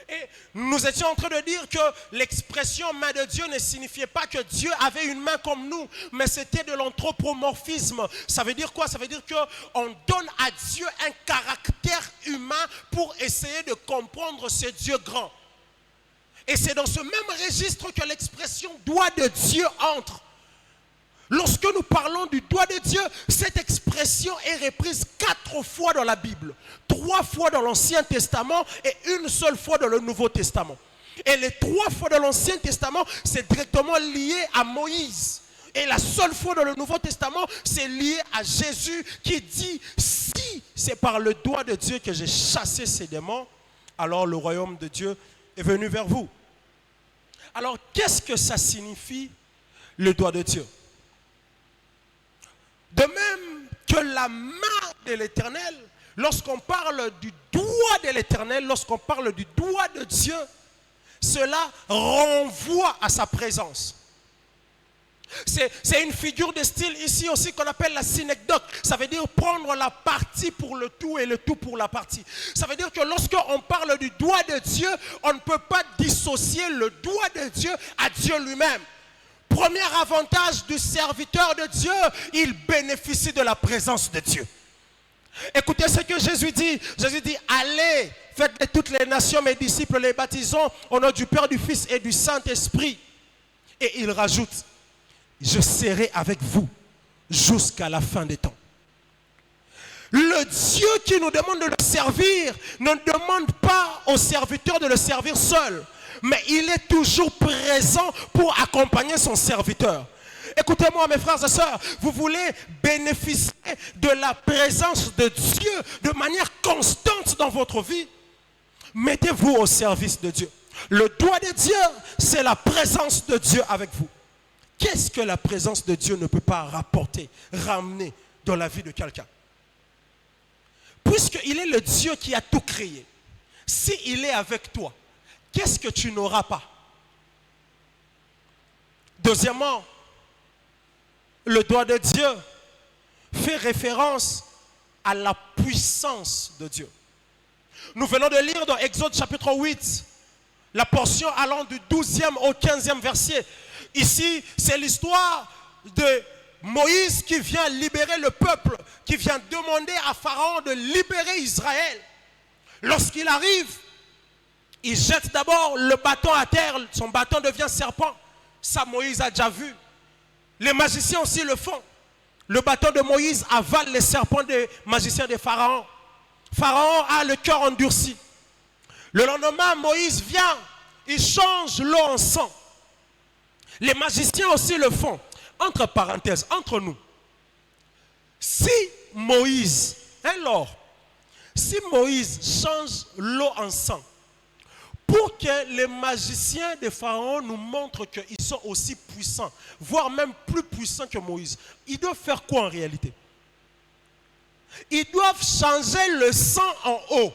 Et nous étions en train de dire que l'expression main de Dieu ne signifiait pas que Dieu avait une main comme nous, mais c'était de l'anthropomorphisme. Ça veut dire quoi? Ça veut dire qu'on donne à Dieu un caractère humain pour essayer de comprendre ce Dieu grand. Et c'est dans ce même registre que l'expression doigt de Dieu entre. Lorsque nous parlons du doigt de Dieu, cette expression est reprise 4 fois dans la Bible, 3 fois dans l'Ancien Testament et une seule fois dans le Nouveau Testament. Et les 3 fois dans l'Ancien Testament, c'est directement lié à Moïse. Et la seule fois dans le Nouveau Testament, c'est lié à Jésus qui dit, si c'est par le doigt de Dieu que j'ai chassé ces démons, alors le royaume de Dieu est venu vers vous. Alors, qu'est-ce que ça signifie, le doigt de Dieu? De même que la main de l'Éternel, lorsqu'on parle du doigt de l'Éternel, lorsqu'on parle du doigt de Dieu, cela renvoie à sa présence. C'est une figure de style ici aussi qu'on appelle la synecdoque. Ça veut dire prendre la partie pour le tout et le tout pour la partie. Ça veut dire que lorsqu'on parle du doigt de Dieu, on ne peut pas dissocier le doigt de Dieu à Dieu lui-même. Premier avantage du serviteur de Dieu, il bénéficie de la présence de Dieu. Écoutez ce que Jésus dit. Jésus dit, allez, faites de toutes les nations mes disciples, les baptisons au nom du Père, du Fils et du Saint-Esprit. Et il rajoute, je serai avec vous jusqu'à la fin des temps. Le Dieu qui nous demande de le servir ne demande pas au serviteur de le servir seul, mais il est toujours présent pour accompagner son serviteur. Écoutez-moi mes frères et sœurs, vous voulez bénéficier de la présence de Dieu de manière constante dans votre vie? Mettez-vous au service de Dieu. Le doigt de Dieu, c'est la présence de Dieu avec vous. Qu'est-ce que la présence de Dieu ne peut pas rapporter, ramener dans la vie de quelqu'un? Peu puisqu'il est le Dieu qui a tout créé, s'il est avec toi, qu'est-ce que tu n'auras pas? Deuxièmement, le doigt de Dieu fait référence à la puissance de Dieu. Nous venons de lire dans Exode chapitre 8, la portion allant du 12e au 15e verset. Ici, c'est l'histoire de Moïse qui vient libérer le peuple, qui vient demander à Pharaon de libérer Israël. Lorsqu'il arrive, il jette d'abord le bâton à terre, son bâton devient serpent. Ça, Moïse a déjà vu. Les magiciens aussi le font. Le bâton de Moïse avale les serpents des magiciens de Pharaon. Pharaon a le cœur endurci. Le lendemain, Moïse vient, il change l'eau en sang. Les magiciens aussi le font. Entre parenthèses, entre nous, si Moïse change l'eau en sang, pour que les magiciens de Pharaon nous montrent qu'ils sont aussi puissants, voire même plus puissants que Moïse, ils doivent faire quoi en réalité? Ils doivent changer le sang en eau.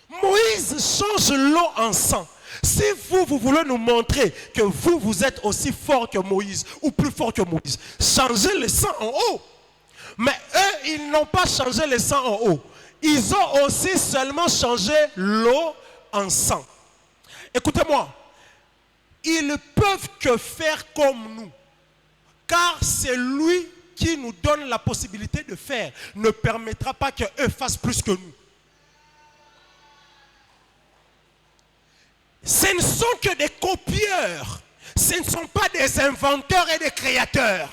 Moïse change l'eau en sang. Si vous voulez nous montrer que vous êtes aussi fort que Moïse ou plus fort que Moïse, changez le sang en eau. Mais eux, ils n'ont pas changé le sang en eau. Ils ont aussi seulement changé l'eau en sang. Écoutez-moi, ils ne peuvent que faire comme nous. Car c'est lui qui nous donne la possibilité de faire. Ne permettra pas qu'eux fassent plus que nous. Ce ne sont que des copieurs. Ce ne sont pas des inventeurs et des créateurs.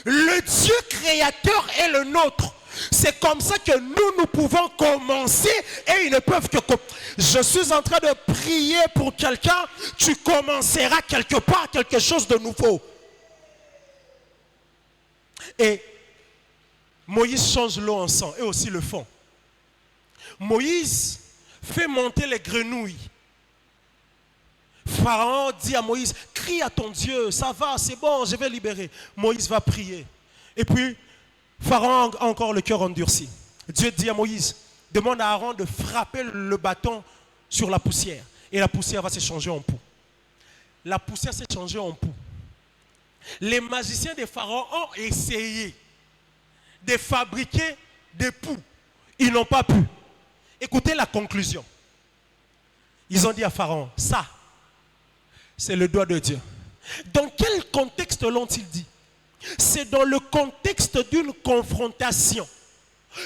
Le Dieu créateur est le nôtre. C'est comme ça que nous pouvons commencer et ils ne peuvent que... Je suis en train de prier pour quelqu'un, tu commenceras quelque part quelque chose de nouveau. Et Moïse change l'eau en sang, eux aussi le font. Moïse fait monter les grenouilles. Pharaon dit à Moïse, crie à ton Dieu, ça va, c'est bon, je vais libérer. Moïse va prier. Et puis, Pharaon a encore le cœur endurci. Dieu dit à Moïse, demande à Aaron de frapper le bâton sur la poussière. Et la poussière va se changer en poux. La poussière s'est changée en poux. Les magiciens de Pharaon ont essayé de fabriquer des poux. Ils n'ont pas pu. Écoutez la conclusion. Ils ont dit à Pharaon, ça, c'est le doigt de Dieu. Dans quel contexte l'ont-ils dit? C'est dans le contexte d'une confrontation.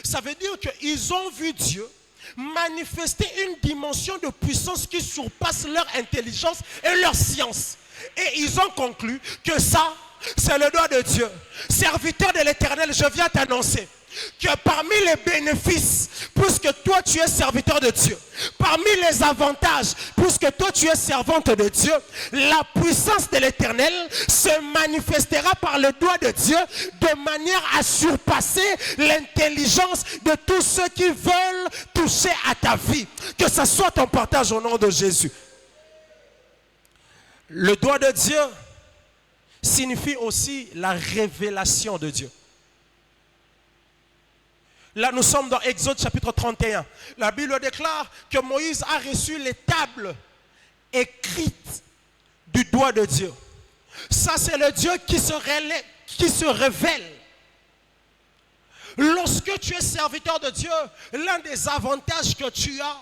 Ça veut dire qu'ils ont vu Dieu manifester une dimension de puissance qui surpasse leur intelligence et leur science. Et ils ont conclu que ça, c'est le doigt de Dieu. Serviteur de l'Éternel, je viens t'annoncer que parmi les bénéfices, puisque toi tu es serviteur de Dieu, parmi les avantages, puisque toi tu es servante de Dieu, la puissance de l'Éternel se manifestera par le doigt de Dieu de manière à surpasser l'intelligence de tous ceux qui veulent toucher à ta vie. Que ce soit ton partage au nom de Jésus. Le doigt de Dieu signifie aussi la révélation de Dieu. Là, nous sommes dans Exode chapitre 31. La Bible déclare que Moïse a reçu les tables écrites du doigt de Dieu. Ça, c'est le Dieu qui se révèle. Lorsque tu es serviteur de Dieu, l'un des avantages que tu as,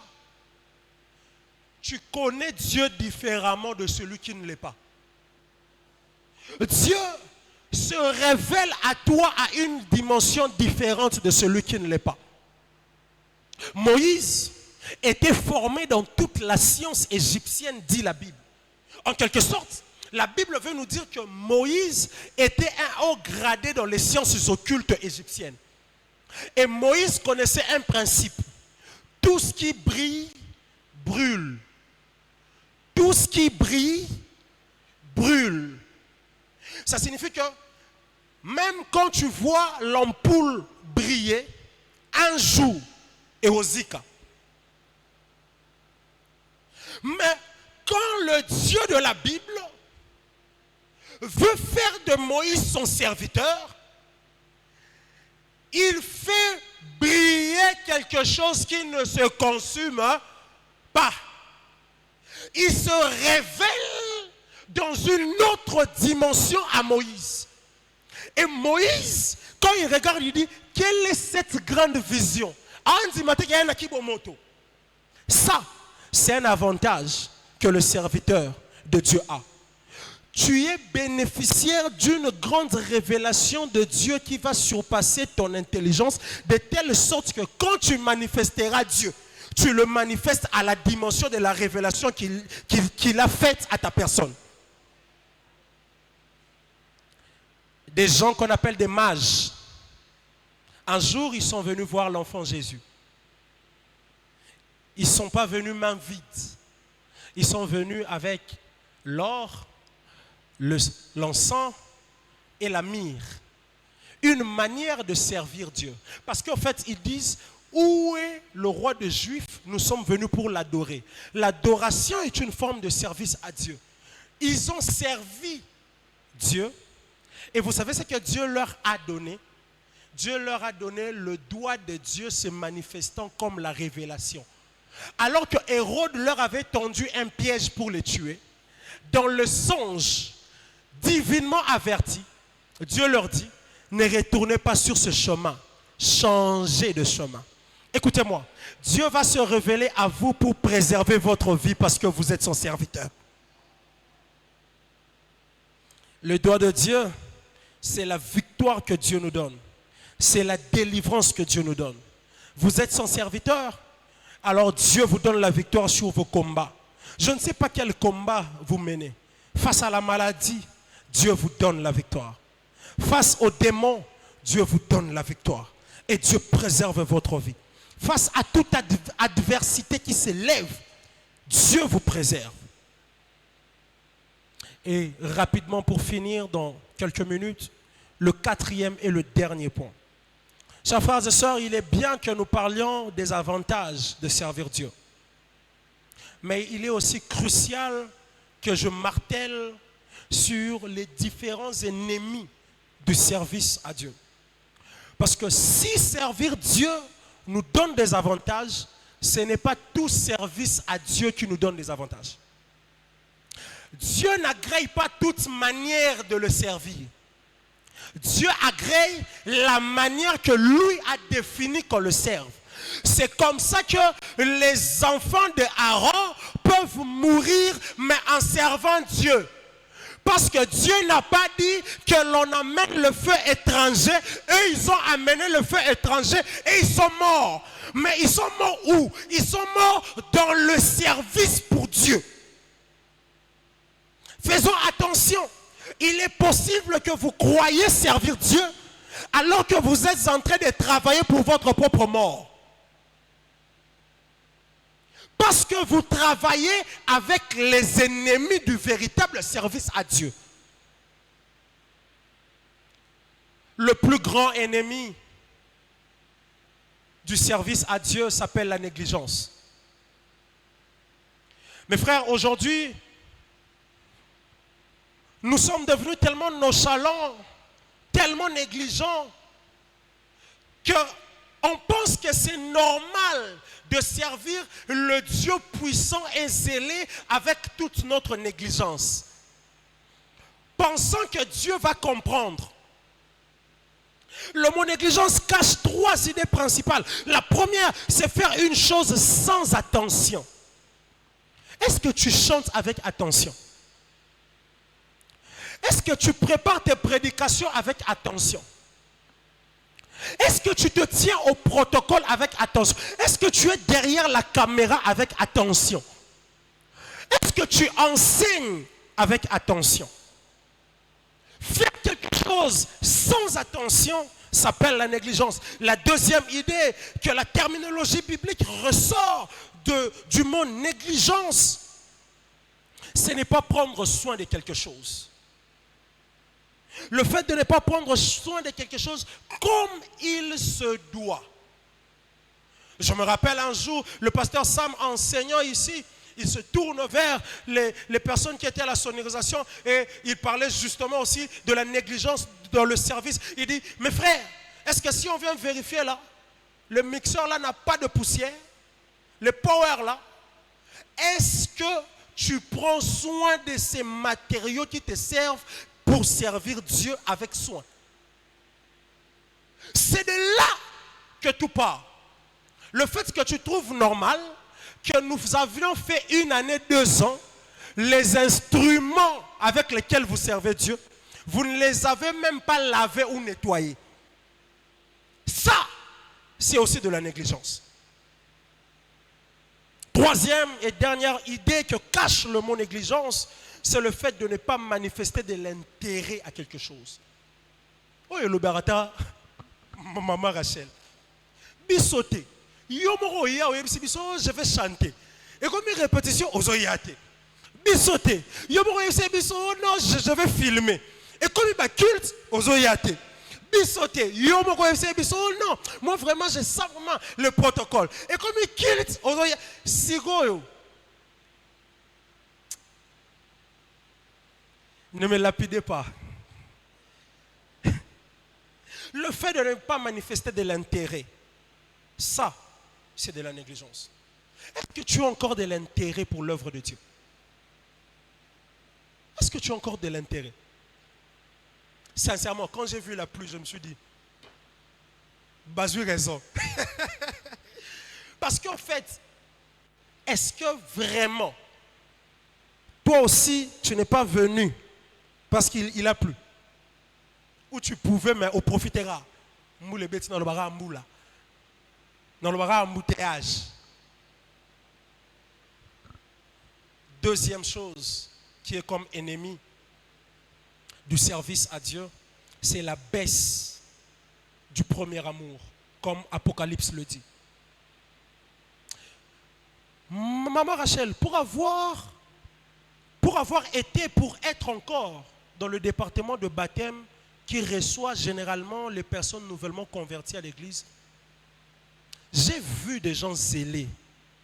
tu connais Dieu différemment de celui qui ne l'est pas. Dieu se révèle à toi à une dimension différente de celui qui ne l'est pas. Moïse était formé dans toute la science égyptienne, dit la Bible. En quelque sorte, la Bible veut nous dire que Moïse était un haut gradé dans les sciences occultes égyptiennes. Et Moïse connaissait un principe. Tout ce qui brille, brûle. Tout ce qui brille, brûle. Ça signifie que même quand tu vois l'ampoule briller, un jour est au Zika. Mais quand le Dieu de la Bible veut faire de Moïse son serviteur, il fait briller quelque chose qui ne se consume pas. Il se révèle dans une autre dimension à Moïse. Et Moïse, quand il regarde, il dit, quelle est cette grande vision? Ça, c'est un avantage que le serviteur de Dieu a. Tu es bénéficiaire d'une grande révélation de Dieu qui va surpasser ton intelligence, de telle sorte que quand tu manifesteras Dieu, tu le manifestes à la dimension de la révélation qu'il a faite à ta personne. Des gens qu'on appelle des mages, un jour ils sont venus voir l'enfant Jésus. Ils ne sont pas venus main vide. Ils sont venus avec l'or, l'encens et la myrrhe. Une manière de servir Dieu. Parce qu'en fait, ils disent, où est le roi des Juifs? Nous sommes venus pour l'adorer. L'adoration est une forme de service à Dieu. Ils ont servi Dieu. Et vous savez ce que Dieu leur a donné? Dieu leur a donné le doigt de Dieu se manifestant comme la révélation. Alors que Hérode leur avait tendu un piège pour les tuer, dans le songe divinement averti, Dieu leur dit, ne retournez pas sur ce chemin, changez de chemin. Écoutez-moi, Dieu va se révéler à vous pour préserver votre vie parce que vous êtes son serviteur. Le doigt de Dieu, c'est la victoire que Dieu nous donne. C'est la délivrance que Dieu nous donne. Vous êtes son serviteur, alors Dieu vous donne la victoire sur vos combats. Je ne sais pas quel combat vous menez. Face à la maladie, Dieu vous donne la victoire. Face aux démons, Dieu vous donne la victoire. Et Dieu préserve votre vie. Face à toute adversité qui s'élève, Dieu vous préserve. Et rapidement pour finir, dans quelques minutes, le quatrième et le dernier point. Chers frères et sœurs, il est bien que nous parlions des avantages de servir Dieu. Mais il est aussi crucial que je martèle sur les différents ennemis du service à Dieu. Parce que si servir Dieu nous donne des avantages, ce n'est pas tout service à Dieu qui nous donne des avantages. Dieu n'agrée pas toute manière de le servir. Dieu agrée la manière que lui a définie qu'on le serve. C'est comme ça que les enfants de Aaron peuvent mourir, mais en servant Dieu. Parce que Dieu n'a pas dit que l'on amène le feu étranger. Eux, ils ont amené le feu étranger et ils sont morts. Mais ils sont morts où? Ils sont morts dans le service pour Dieu. Faisons attention. Il est possible que vous croyez servir Dieu alors que vous êtes en train de travailler pour votre propre mort. Parce que vous travaillez avec les ennemis du véritable service à Dieu. Le plus grand ennemi du service à Dieu s'appelle la négligence. Mes frères, aujourd'hui, nous sommes devenus tellement nonchalants, tellement négligents, qu'on pense que c'est normal de servir le Dieu puissant et zélé avec toute notre négligence. Pensant que Dieu va comprendre. Le mot négligence cache trois idées principales. La première, c'est faire une chose sans attention. Est-ce que tu chantes avec attention? Est-ce que tu prépares tes prédications avec attention? Est-ce que tu te tiens au protocole avec attention? Est-ce que tu es derrière la caméra avec attention? Est-ce que tu enseignes avec attention? Faire quelque chose sans attention s'appelle la négligence. La deuxième idée que la terminologie biblique ressort du mot négligence, ce n'est pas prendre soin de quelque chose. Le fait de ne pas prendre soin de quelque chose comme il se doit. Je me rappelle un jour, le pasteur Sam enseignant ici, il se tourne vers les personnes qui étaient à la sonorisation et il parlait justement aussi de la négligence dans le service. Il dit, mes frères, Est-ce que si on vient vérifier là, le mixeur là n'a pas de poussière, le power là, est-ce que tu prends soin de ces matériaux qui te servent pour servir Dieu avec soin? C'est de là que tout part. Le fait que tu trouves normal que nous avions fait 1 année, 2 ans, les instruments avec lesquels vous servez Dieu, vous ne les avez même pas lavés ou nettoyés. Ça, c'est aussi de la négligence. Troisième et dernière idée que cache le mot négligence, c'est le fait de ne pas manifester de l'intérêt à quelque chose. Oh, le barata, maman Rachel. Bisoté. Je vais chanter. Et comme une répétition, ozoyate. Bisoté. Non, je vais filmer. Et comme il culte, ozoyate. Bisoté. Non, moi vraiment, je sens vraiment le protocole. Et comme il culte, ozoyate. Sigoyo. Ne me lapidez pas. Le fait de ne pas manifester de l'intérêt, ça, c'est de la négligence. Est-ce que tu as encore de l'intérêt pour l'œuvre de Dieu? Est-ce que tu as encore de l'intérêt? Sincèrement, quand j'ai vu la pluie, je me suis dit, Bazou a raison. Parce qu'en fait, est-ce que vraiment, toi aussi, tu n'es pas venu parce qu'il a plu? Ou tu pouvais, mais au profitera. Moule bêtis dans le bara moula. Dans le bara embouteillage. Deuxième chose qui est comme ennemi du service à Dieu, c'est la baisse du premier amour, comme Apocalypse le dit. Maman Rachel, pour avoir été, pour être encore dans le département de baptême qui reçoit généralement les personnes nouvellement converties à l'église, j'ai vu des gens zélés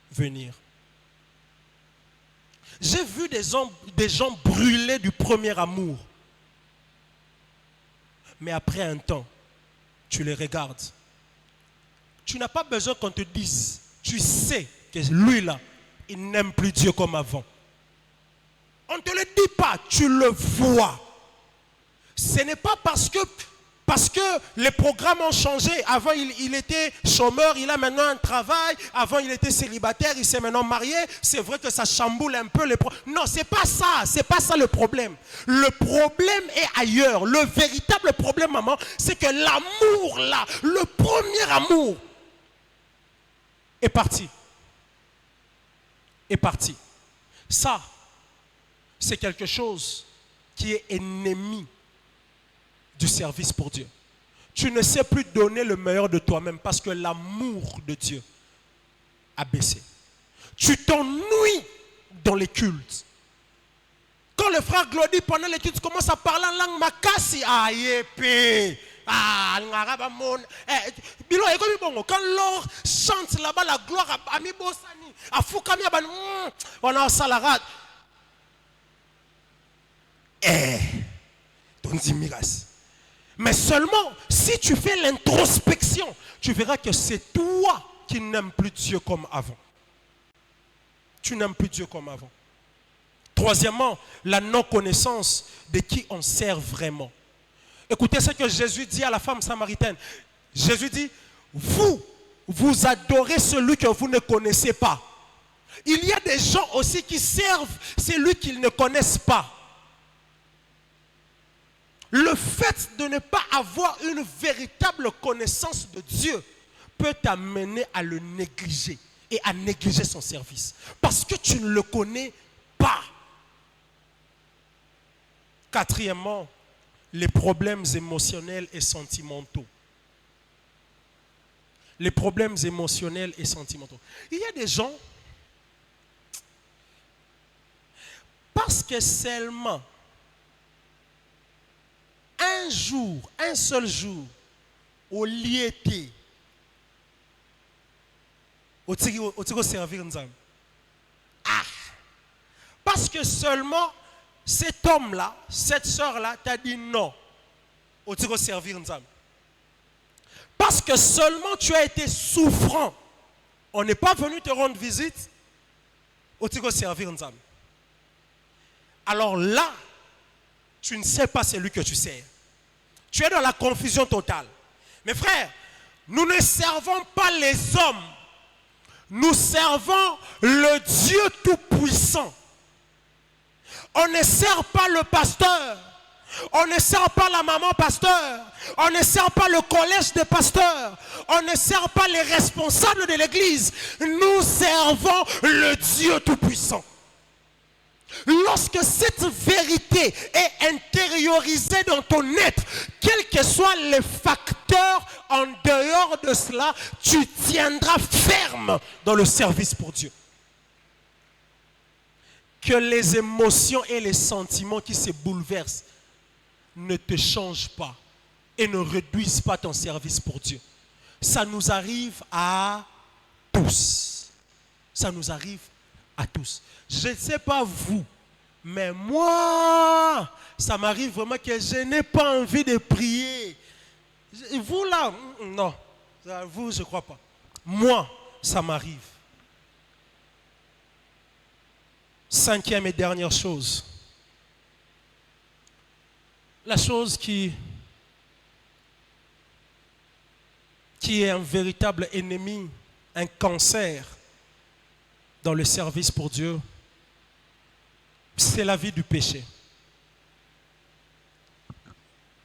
venir. J'ai vu des gens brûlés du premier amour. Mais après un temps, tu les regardes. Tu n'as pas besoin qu'on te dise. Tu sais que lui là, il n'aime plus Dieu comme avant. On ne te le dit pas, tu le vois. Ce n'est pas parce que les programmes ont changé. Avant, il était chômeur, il a maintenant un travail. Avant, il était célibataire, il s'est maintenant marié. C'est vrai que ça chamboule un peu les problèmes. Non, c'est pas ça. C'est pas ça le problème. Le problème est ailleurs. Le véritable problème, maman, c'est que l'amour là, le premier amour, est parti. Est parti. Ça, c'est quelque chose qui est ennemi du service pour Dieu. Tu ne sais plus donner le meilleur de toi-même parce que l'amour de Dieu a baissé. Tu t'ennuies dans les cultes. Quand le frère Glody, pendant les cultes, commence à parler en langue makasi, quand l'or chante là-bas la gloire à Mibosani, à Foukami, on a Salarade. Ton Miras. Mais seulement si tu fais l'introspection, tu verras que c'est toi qui n'aimes plus Dieu comme avant. Tu n'aimes plus Dieu comme avant. Troisièmement, la non-connaissance de qui on sert vraiment. Écoutez ce que Jésus dit à la femme samaritaine. Jésus dit, vous adorez celui que vous ne connaissez pas. Il y a des gens aussi qui servent celui qu'ils ne connaissent pas. Le fait de ne pas avoir une véritable connaissance de Dieu peut t'amener à le négliger et à négliger son service. Parce que tu ne le connais pas. Quatrièmement, les problèmes émotionnels et sentimentaux. Les problèmes émotionnels et sentimentaux. Il y a des gens, parce que seulement un jour, un seul jour, au liété, au tigo servir Nzam. Parce que seulement cet homme-là, cette soeur-là, t'a dit non, au tigo servir Nzam. parce que seulement tu as été souffrant, on n'est pas venu te rendre visite, au tigo servir Nzambe. Alors là, tu ne sais pas celui que tu sers. Tu es dans la confusion totale. Mes frères, nous ne servons pas les hommes. Nous servons le Dieu Tout-Puissant. On ne sert pas le pasteur. On ne sert pas la maman pasteur. On ne sert pas le collège des pasteurs. On ne sert pas les responsables de l'église. Nous servons le Dieu Tout-Puissant. Lorsque cette vérité est intériorisée dans ton être, quels que soient les facteurs en dehors de cela, tu tiendras ferme dans le service pour Dieu. Que les émotions et les sentiments qui se bouleversent ne te changent pas et ne réduisent pas ton service pour Dieu. Ça nous arrive à tous. Ça nous arrive à tous. Je ne sais pas vous, mais moi, ça m'arrive vraiment que je n'ai pas envie de prier. Vous là, non. Vous, je ne crois pas. Moi, ça m'arrive. Cinquième et dernière chose. La chose qui est un véritable ennemi, un cancer dans le service pour Dieu, c'est la vie du péché.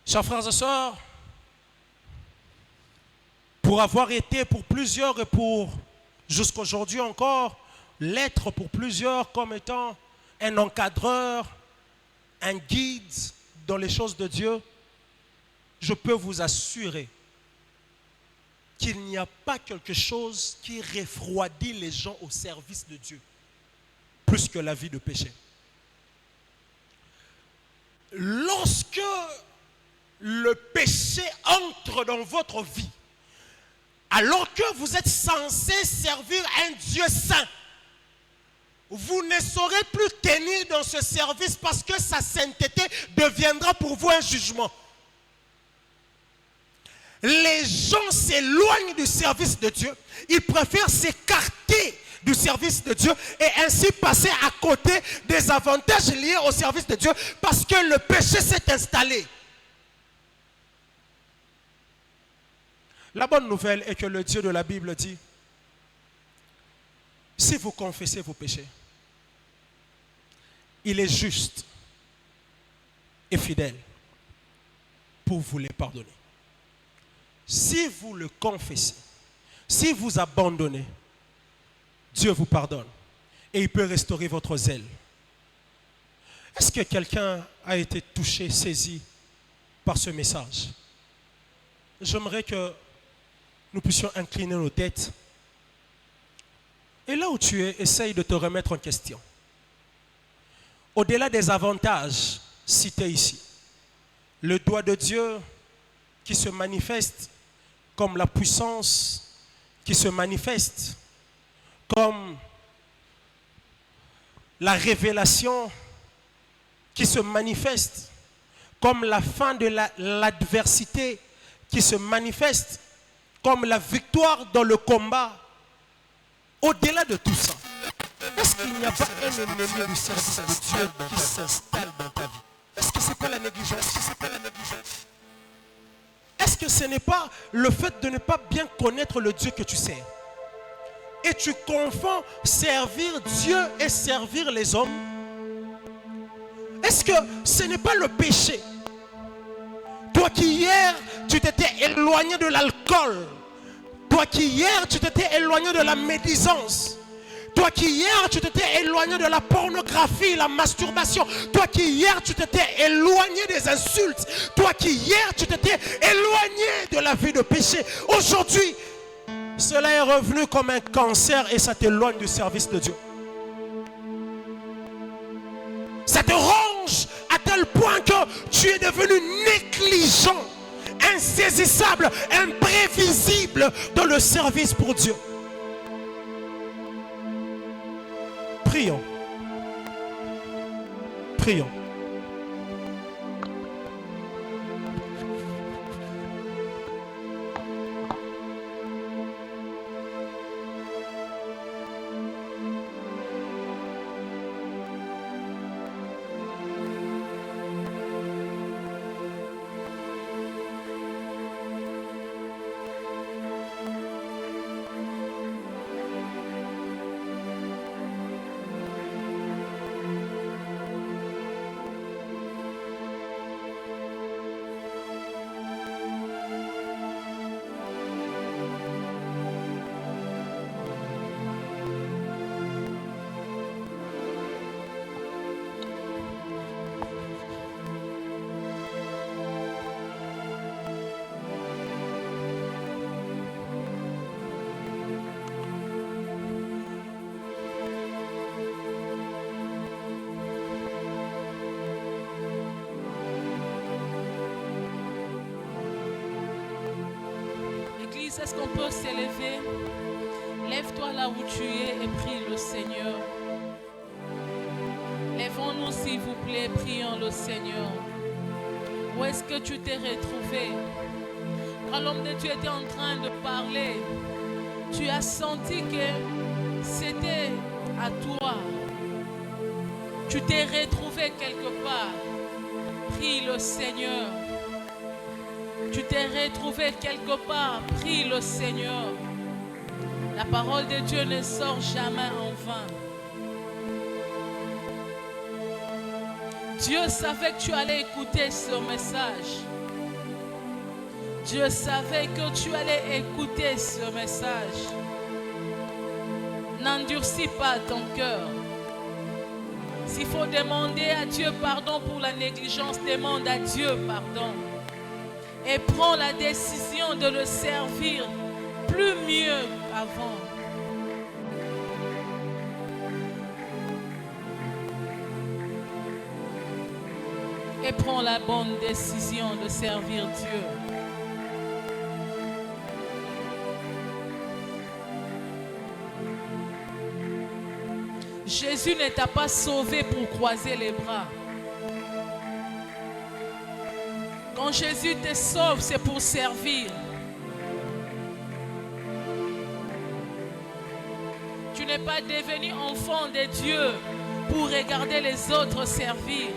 Chers frères et sœurs, pour avoir été pour plusieurs et pour jusqu'à aujourd'hui encore, l'être pour plusieurs comme étant un encadreur, un guide dans les choses de Dieu, je peux vous assurer qu'il n'y a pas quelque chose qui refroidit les gens au service de Dieu plus que la vie de péché. Lorsque le péché entre dans votre vie, alors que vous êtes censé servir un Dieu saint, vous ne saurez plus tenir dans ce service parce que sa sainteté deviendra pour vous un jugement. Les gens s'éloignent du service de Dieu. Ils préfèrent s'écarter du service de Dieu et ainsi passer à côté des avantages liés au service de Dieu parce que le péché s'est installé. La bonne nouvelle est que le Dieu de la Bible dit, si vous confessez vos péchés, il est juste et fidèle pour vous les pardonner. Si vous le confessez, si vous abandonnez, Dieu vous pardonne et il peut restaurer votre zèle. Est-ce que quelqu'un a été touché, saisi par ce message? J'aimerais que nous puissions incliner nos têtes. Et là où tu es, essaye de te remettre en question. Au-delà des avantages cités ici, le doigt de Dieu qui se manifeste comme la puissance, qui se manifeste comme la révélation, qui se manifeste comme la fin de l'adversité, qui se manifeste comme la victoire dans le combat. Au-delà de tout ça, est-ce qu'il n'y a pas un ennemi du service de Dieu qui s'installe dans ta vie? Est-ce que ce n'est pas la négligence? Est-ce que ce n'est pas le fait de ne pas bien connaître le Dieu que tu sers? Et tu confonds servir Dieu et servir les hommes? Est-ce que ce n'est pas le péché? Toi qui hier, tu t'étais éloigné de l'alcool. Toi qui hier, tu t'étais éloigné de la médisance. Toi qui hier, tu t'étais éloigné de la pornographie, la masturbation. Toi qui hier, tu t'étais éloigné des insultes. Toi qui hier, tu t'étais éloigné de la vie de péché. Aujourd'hui, cela est revenu comme un cancer et ça t'éloigne du service de Dieu. Ça te ronge à tel point que tu es devenu négligent, insaisissable, imprévisible dans le service pour Dieu. Prions. Prions. place, est-ce qu'on peut s'élever? Lève-toi là où tu es et prie le Seigneur. Lèvons-nous s'il vous plaît, prions le Seigneur. Où est-ce que tu t'es retrouvé? Quand l'homme de Dieu était en train de parler, tu as senti que c'était à toi. Tu t'es retrouvé quelque part. Prie le Seigneur. Tu t'es retrouvé quelque part. Prie le Seigneur. La parole de Dieu ne sort jamais en vain. Dieu savait que tu allais écouter ce message. Dieu savait que tu allais écouter ce message. N'endurcis pas ton cœur. S'il faut demander à Dieu pardon pour la négligence, demande à Dieu pardon. Et prends la décision de le servir plus mieux qu'avant. Et prends la bonne décision de servir Dieu. Jésus ne t'a pas sauvé pour croiser les bras. Quand Jésus te sauve, c'est pour servir. Tu n'es pas devenu enfant de Dieu pour regarder les autres servir.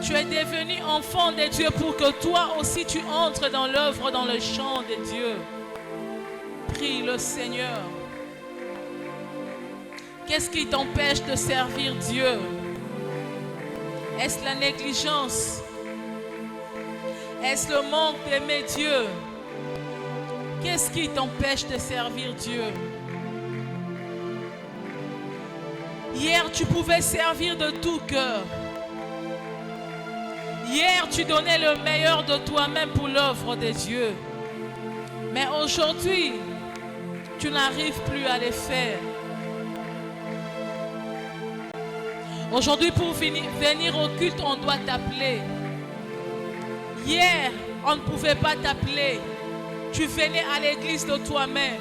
Tu es devenu enfant de Dieu pour que toi aussi tu entres dans l'œuvre, dans le champ de Dieu. Prie le Seigneur. Qu'est-ce qui t'empêche de servir Dieu? Est-ce la négligence? Est-ce le manque d'aimer Dieu? Qu'est-ce qui t'empêche de servir Dieu? Hier, tu pouvais servir de tout cœur. Hier, tu donnais le meilleur de toi-même pour l'œuvre de Dieu. Mais aujourd'hui, tu n'arrives plus à les faire. Aujourd'hui, pour venir au culte, on doit t'appeler. Hier, on ne pouvait pas t'appeler. Tu venais à l'église de toi-même.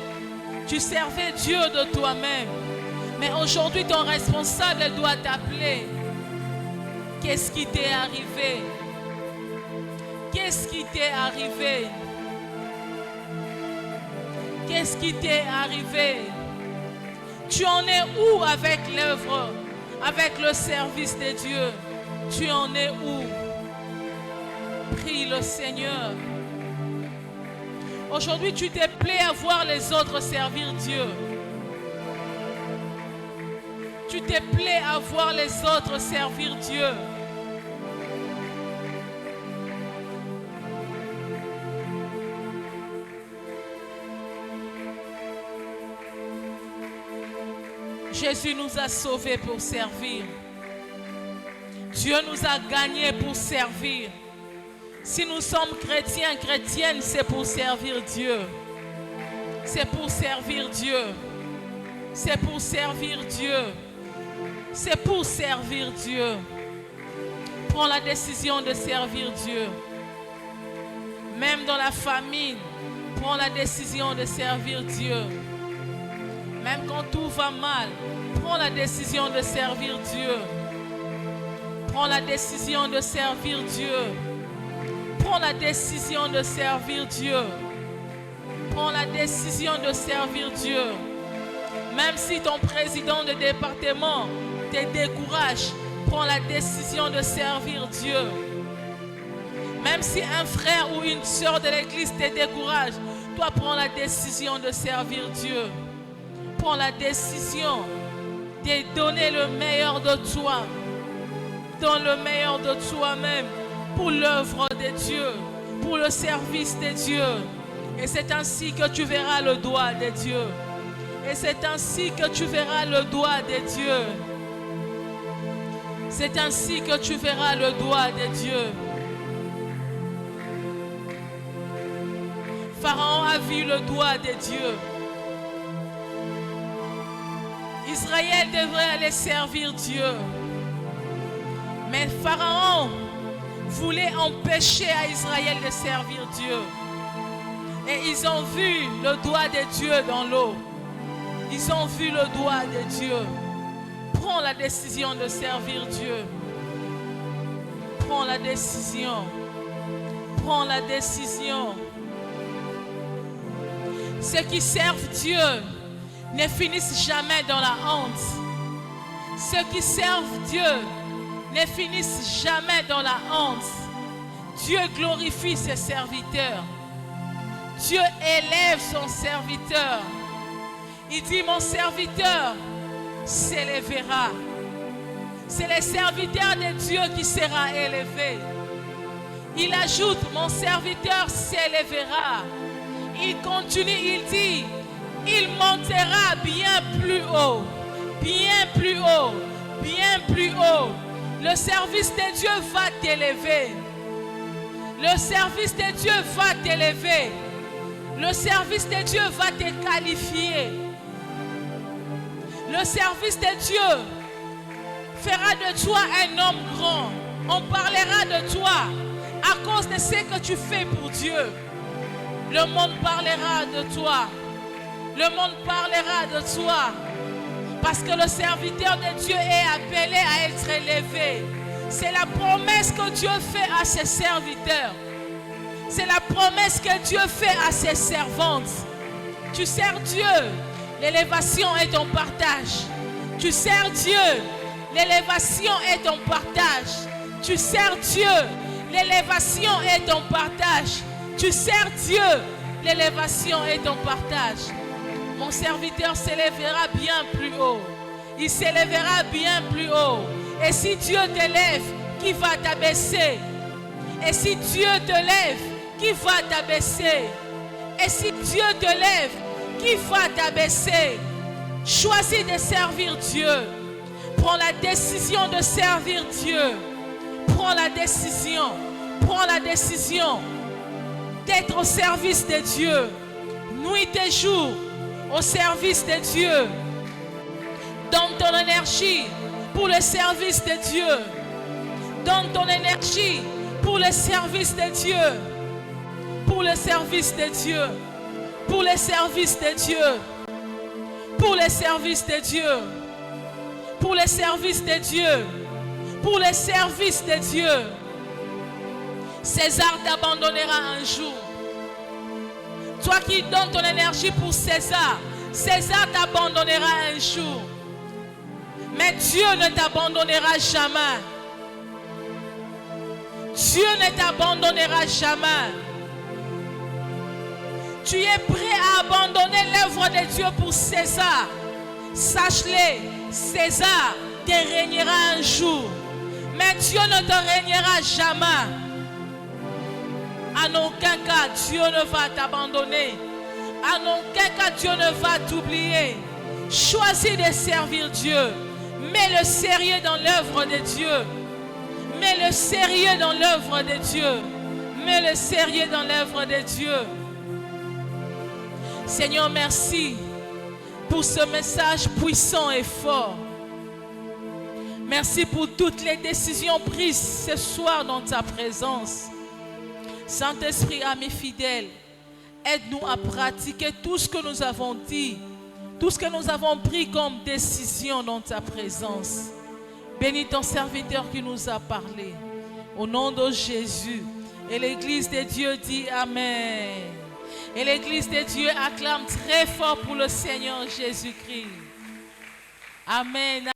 Tu servais Dieu de toi-même. Mais aujourd'hui, ton responsable doit t'appeler. Qu'est-ce qui t'est arrivé? Qu'est-ce qui t'est arrivé? Qu'est-ce qui t'est arrivé? Tu en es où avec l'œuvre, avec le service de Dieu? Tu en es où? Prie le Seigneur. Aujourd'hui, tu te plais à voir les autres servir Dieu. Tu te plais à voir les autres servir Dieu. Jésus nous a sauvés pour servir. Dieu nous a gagnés pour servir. Si nous sommes chrétiens, chrétiennes, c'est pour servir Dieu. C'est pour servir Dieu. C'est pour servir Dieu. C'est pour servir Dieu. Prends la décision de servir Dieu. Même dans la famine, prends la décision de servir Dieu. Même quand tout va mal, prends la décision de servir Dieu. Prends la décision de servir Dieu. Prends la décision de servir Dieu. Prends la décision de servir Dieu. Même si ton président de département te décourage, prends la décision de servir Dieu. Même si un frère ou une sœur de l'église te décourage, toi prends la décision de servir Dieu. Prends la décision de donner le meilleur de toi. Donne le meilleur de toi-même pour l'œuvre de Dieu, pour le service de Dieu. Et c'est ainsi que tu verras le doigt de Dieu. Et c'est ainsi que tu verras le doigt de Dieu. C'est ainsi que tu verras le doigt de Dieu. Pharaon a vu le doigt de Dieu. Israël devrait aller servir Dieu. Mais Pharaon voulaient empêcher à Israël de servir Dieu. Et ils ont vu le doigt de Dieu dans l'eau. Ils ont vu le doigt de Dieu. Prends la décision de servir Dieu. Prends la décision. Prends la décision. Ceux qui servent Dieu ne finissent jamais dans la honte. Ceux qui servent Dieu ne finissent jamais dans la honte. Dieu glorifie ses serviteurs. Dieu élève son serviteur. Il dit, mon serviteur s'élèvera. C'est le serviteur de Dieu qui sera élevé. Il ajoute, mon serviteur s'élèvera. Il continue, il dit, il montera bien plus haut, bien plus haut, bien plus haut. Le service de Dieu va t'élever. Le service de Dieu va t'élever. Le service de Dieu va te qualifier. Le service de Dieu fera de toi un homme grand. On parlera de toi à cause de ce que tu fais pour Dieu. Le monde parlera de toi. Le monde parlera de toi. Parce que le serviteur de Dieu est appelé à être élevé. C'est la promesse que Dieu fait à ses serviteurs. C'est la promesse que Dieu fait à ses servantes. Tu sers Dieu, l'élévation est ton partage. Tu sers Dieu, l'élévation est ton partage. Tu sers Dieu, l'élévation est ton partage. Tu sers Dieu, l'élévation est ton partage. Mon serviteur s'élèvera bien plus haut. Il s'élèvera bien plus haut. Et si Dieu t'élève, qui va t'abaisser? Et si Dieu te lève, qui va t'abaisser? Et si Dieu te lève, qui va t'abaisser? Choisis de servir Dieu. Prends la décision de servir Dieu. Prends la décision. Prends la décision d'être au service de Dieu. Nuit et jour, au service de Dieu. Donne ton énergie pour le service de Dieu. Donne ton énergie pour le service de Dieu. Pour le service de Dieu. Pour le service de Dieu. Pour le service de Dieu. Pour le service de Dieu. Pour le service de Dieu. César t'abandonnera un jour. Toi qui donnes ton énergie pour César, César t'abandonnera un jour. Mais Dieu ne t'abandonnera jamais. Dieu ne t'abandonnera jamais. Tu es prêt à abandonner l'œuvre de Dieu pour César. Sache-le, César te régnera un jour. Mais Dieu ne te régnera jamais. En aucun cas, Dieu ne va t'abandonner. En aucun cas, Dieu ne va t'oublier. Choisis de servir Dieu. Mets le sérieux dans l'œuvre de Dieu. Mets le sérieux dans l'œuvre de Dieu. Mets le sérieux dans l'œuvre de Dieu. Seigneur, merci pour ce message puissant et fort. Merci pour toutes les décisions prises ce soir dans ta présence. Saint-Esprit, ami fidèle, aide-nous à pratiquer tout ce que nous avons dit, tout ce que nous avons pris comme décision dans ta présence. Bénis ton serviteur qui nous a parlé. Au nom de Jésus. Et l'Église de Dieu dit Amen. Et l'Église de Dieu acclame très fort pour le Seigneur Jésus-Christ. Amen.